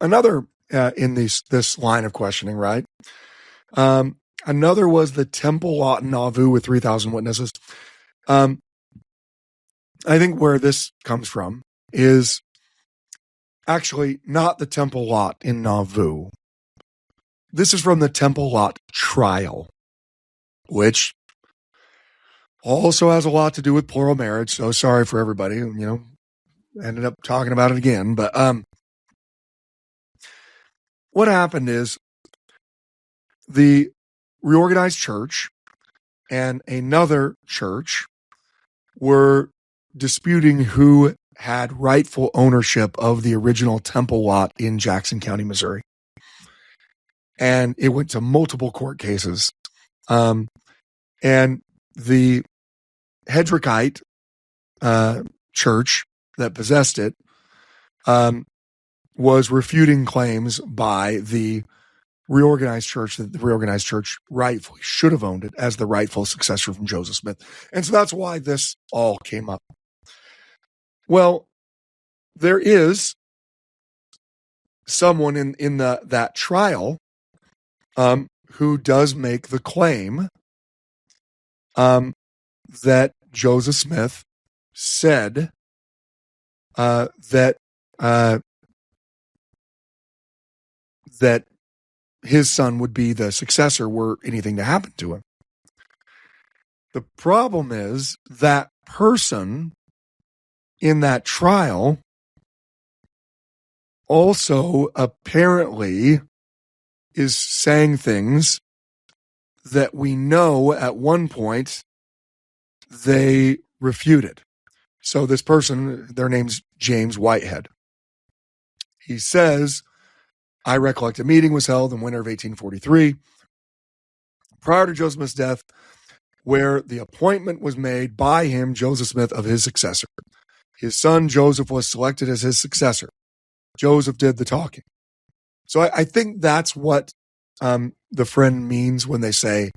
Another in this line of questioning, right? Another was the temple lot in Nauvoo with 3,000 witnesses. I think where this comes from is actually not the temple lot in Nauvoo. This is from the temple lot trial, which also has a lot to do with plural marriage. So sorry for everybody, ended up talking about it again. But what happened is the reorganized church and another church were disputing who had rightful ownership of the original temple lot in Jackson County, Missouri. And it went to multiple court cases. And the Hedrickite church that possessed it was refuting claims by the reorganized church that the reorganized church rightfully should have owned it as the rightful successor from Joseph Smith. And so that's why this all came up. Well, there is someone in that trial who does make the claim that Joseph Smith said that his son would be the successor were anything to happen to him. The problem is that person in that trial also apparently is saying things that we know at one point they refuted. So this person, their name's James Whitehead. He says, I recollect a meeting was held in winter of 1843, prior to Joseph Smith's death, where the appointment was made by him, Joseph Smith, of his successor. His son, Joseph, was selected as his successor. Joseph did the talking. So I think that's what the friend means when they say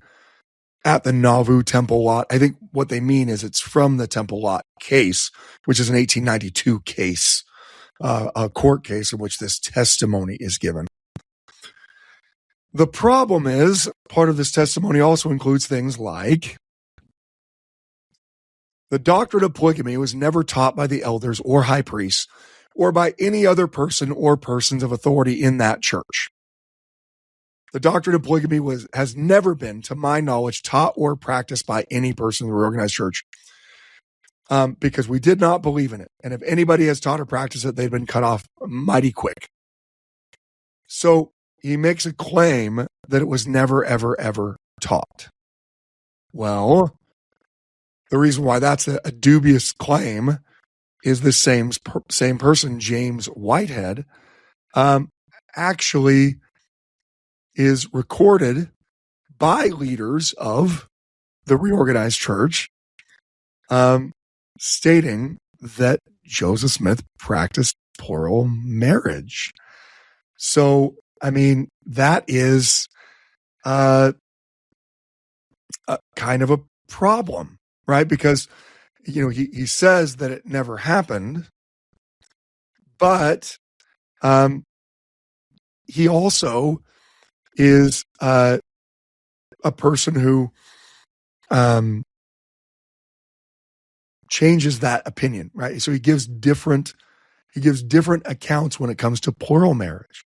at the Nauvoo temple lot. I think what they mean is it's from the temple lot case, which is an 1892 case, a court case in which this testimony is given. The problem is part of this testimony also includes things like the doctrine of polygamy was never taught by the elders or high priests or by any other person or persons of authority in that church. The doctrine of polygamy has never been, to my knowledge, taught or practiced by any person in the reorganized church because we did not believe in it. And if anybody has taught or practiced it, they've been cut off mighty quick. So he makes a claim that it was never, ever, ever taught. Well, the reason why that's a dubious claim is the same person, James Whitehead, actually is recorded by leaders of the reorganized church stating that Joseph Smith practiced plural marriage. So, I mean, that is kind of a problem, right? Because, he says that it never happened, but he also is a person who changes that opinion, right? So he gives different accounts when it comes to plural marriage.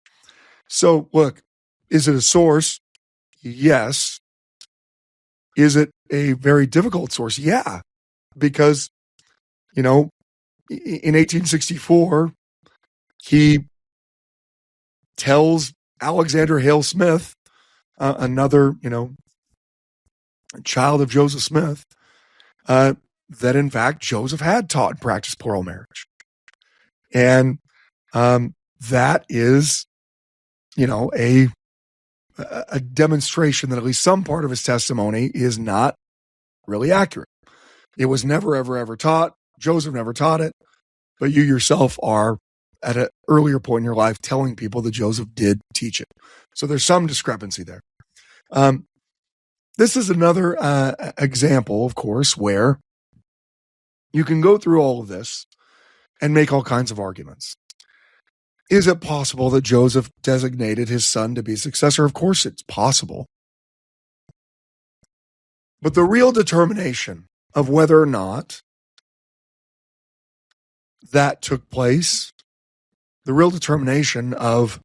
So look, is it a source? Yes. Is it a very difficult source? Yeah, because, in 1864, He tells Alexander Hale Smith, another, child of Joseph Smith, that in fact Joseph had taught and practiced plural marriage. And that is, a demonstration that at least some part of his testimony is not really accurate. It was never, ever, ever taught. Joseph never taught it, but you yourself are at an earlier point in your life telling people that Joseph did teach it. So there's some discrepancy there. This is another example, of course, where you can go through all of this and make all kinds of arguments. Is it possible that Joseph designated his son to be successor? Of course it's possible. But the real determination of whether or not that took place, the real determination of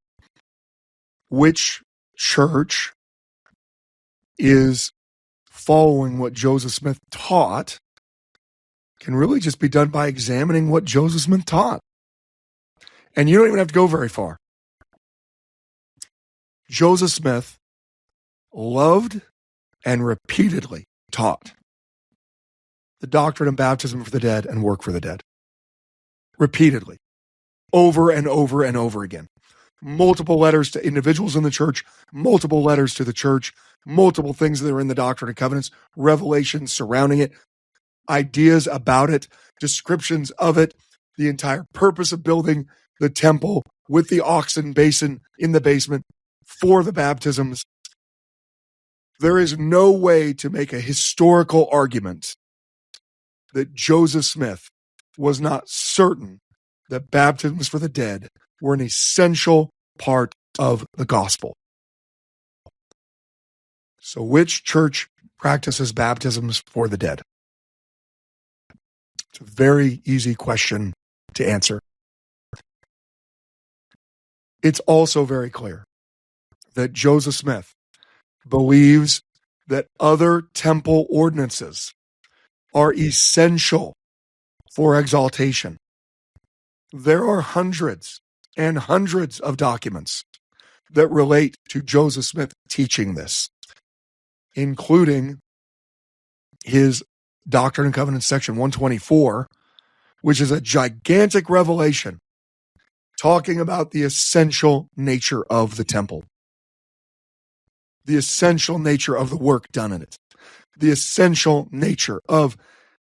which church is following what Joseph Smith taught, can really just be done by examining what Joseph Smith taught. And you don't even have to go very far. Joseph Smith loved and repeatedly taught the doctrine of baptism for the dead and work for the dead. Repeatedly. Over and over and over again. Multiple letters to individuals in the church, multiple letters to the church, multiple things that are in the Doctrine and Covenants, revelations surrounding it, ideas about it, descriptions of it, the entire purpose of building the temple with the oxen basin in the basement for the baptisms. There is no way to make a historical argument that Joseph Smith was not certain that baptisms for the dead were an essential part of the gospel. So which church practices baptisms for the dead? It's a very easy question to answer. It's also very clear that Joseph Smith believes that other temple ordinances are essential for exaltation. There are hundreds and hundreds of documents that relate to Joseph Smith teaching this, including his Doctrine and Covenants section 124, which is a gigantic revelation talking about the essential nature of the temple, the essential nature of the work done in it, the essential nature of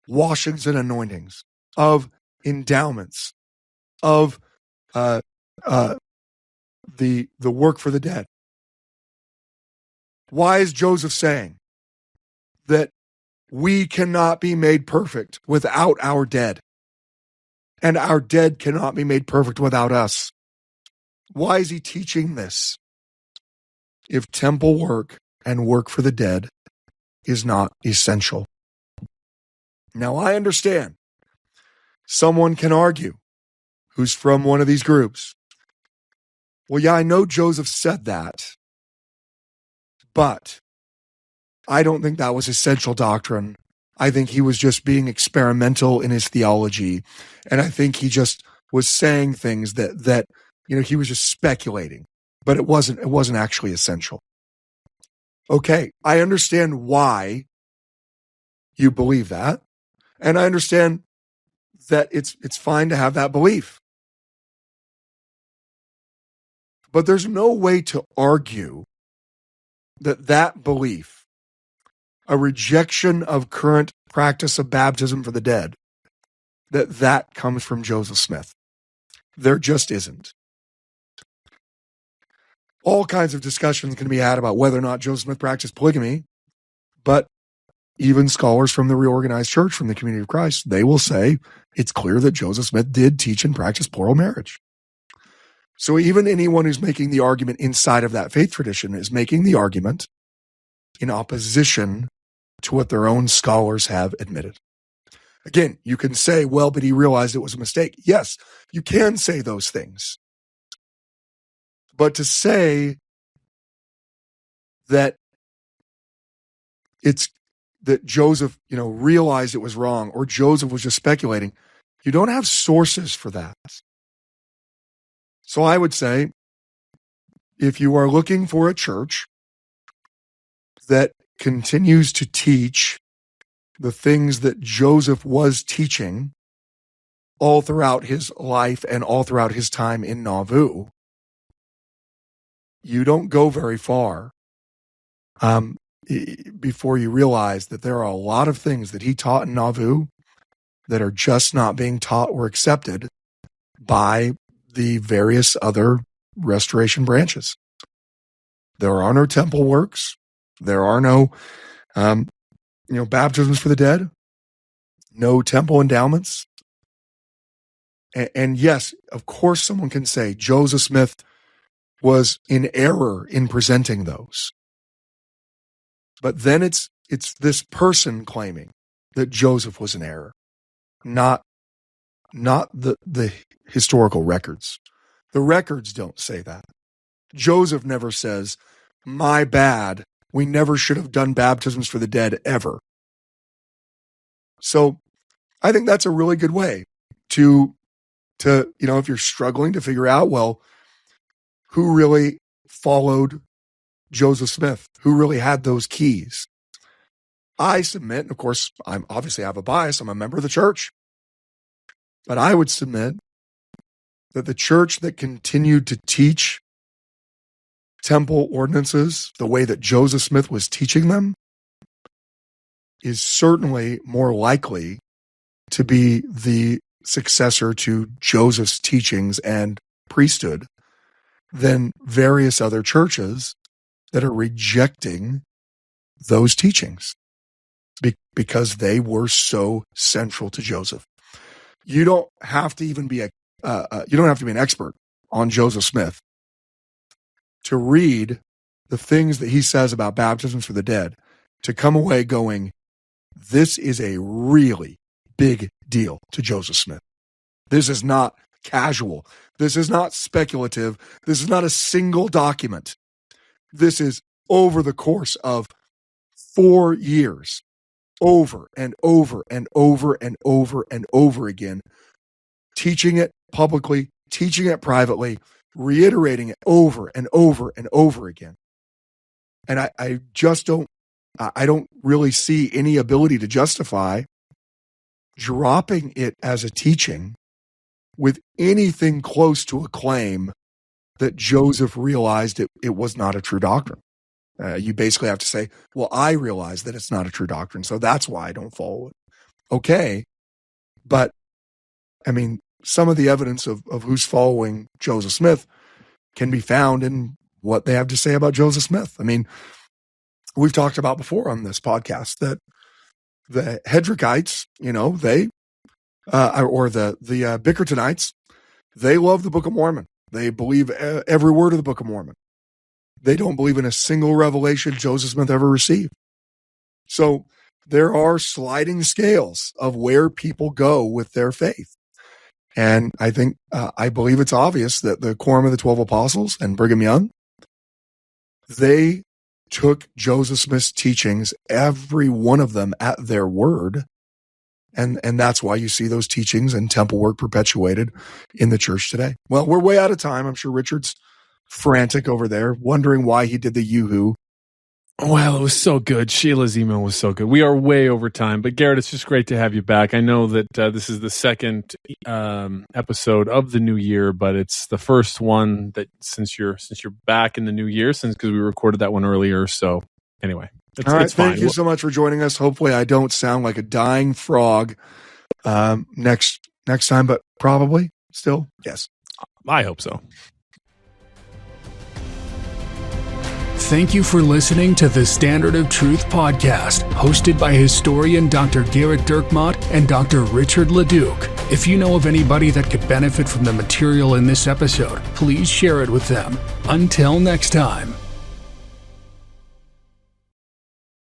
washings and anointings, of endowments, of the work for the dead. Why is Joseph saying that we cannot be made perfect without our dead, and our dead cannot be made perfect without us? Why is he teaching this if temple work and work for the dead is not essential? Now, I understand someone can argue who's from one of these groups. Well, yeah, I know Joseph said that, but I don't think that was essential doctrine. I think he was just being experimental in his theology, and I think he just was saying things that he was just speculating, but it wasn't actually essential. Okay, I understand why you believe that, and I understand that it's fine to have that belief. But there's no way to argue that belief, a rejection of current practice of baptism for the dead, that comes from Joseph Smith. There just isn't. All kinds of discussions can be had about whether or not Joseph Smith practiced polygamy, but even scholars from the reorganized church, from the Community of Christ, they will say it's clear that Joseph Smith did teach and practice plural marriage. So even anyone who's making the argument inside of that faith tradition is making the argument in opposition to what their own scholars have admitted. Again, you can say, well, but he realized it was a mistake. Yes, you can say those things. But to say that Joseph, realized it was wrong, or Joseph was just speculating, you don't have sources for that. So I would say, if you are looking for a church that continues to teach the things that Joseph was teaching all throughout his life and all throughout his time in Nauvoo, you don't go very far before you realize that there are a lot of things that he taught in Nauvoo that are just not being taught or accepted by the various other restoration branches. There are no temple works. There are no, baptisms for the dead, no temple endowments. And yes, of course, someone can say Joseph Smith was in error in presenting those. But then it's this person claiming that Joseph was in error, not the historical records. The records don't say that. Joseph never says, "My bad, we never should have done baptisms for the dead ever." So I think that's a really good way to if you're struggling to figure out, well, who really followed Joseph Smith, who really had those keys. I submit, and of course, I have a bias. I'm a member of the church. But I would submit that the church that continued to teach temple ordinances the way that Joseph Smith was teaching them is certainly more likely to be the successor to Joseph's teachings and priesthood than various other churches that are rejecting those teachings because they were so central to Joseph. You don't have to even be an expert on Joseph Smith to read the things that he says about baptisms for the dead to come away going, this is a really big deal to Joseph Smith. This is not casual. This is not speculative. This is not a single document. This is over the course of 4 years, over and over and over and over and over again, teaching it publicly, teaching it privately, reiterating it over and over and over again. And I don't really see any ability to justify dropping it as a teaching with anything close to a claim that Joseph realized it was not a true doctrine. You basically have to say, well, I realize that it's not a true doctrine, so that's why I don't follow it. Okay, but I mean, some of the evidence of who's following Joseph Smith can be found in what they have to say about Joseph Smith. I mean, we've talked about before on this podcast that the Hedrickites, or the Bickertonites, they love the Book of Mormon. They believe every word of the Book of Mormon. They don't believe in a single revelation Joseph Smith ever received. So there are sliding scales of where people go with their faith. And I believe it's obvious that the Quorum of the 12 Apostles and Brigham Young, they took Joseph Smith's teachings, every one of them, at their word. And that's why you see those teachings and temple work perpetuated in the church today. Well, we're way out of time. I'm sure Richard's frantic over there, wondering why he did the yoo-hoo. Well, it was so good. Sheila's email was so good. We are way over time, but Garrett, it's just great to have you back. I know that this is the second episode of the new year, but it's the first one that since you're back in the new year, because we recorded that one earlier. So anyway, all right. It's fine. Thank you so much for joining us. Hopefully, I don't sound like a dying frog next time, but probably still yes. I hope so. Thank you for listening to the Standard of Truth podcast, hosted by historian Dr. Garrett Dirkmott and Dr. Richard Leduc. If you know of anybody that could benefit from the material in this episode, please share it with them. Until next time.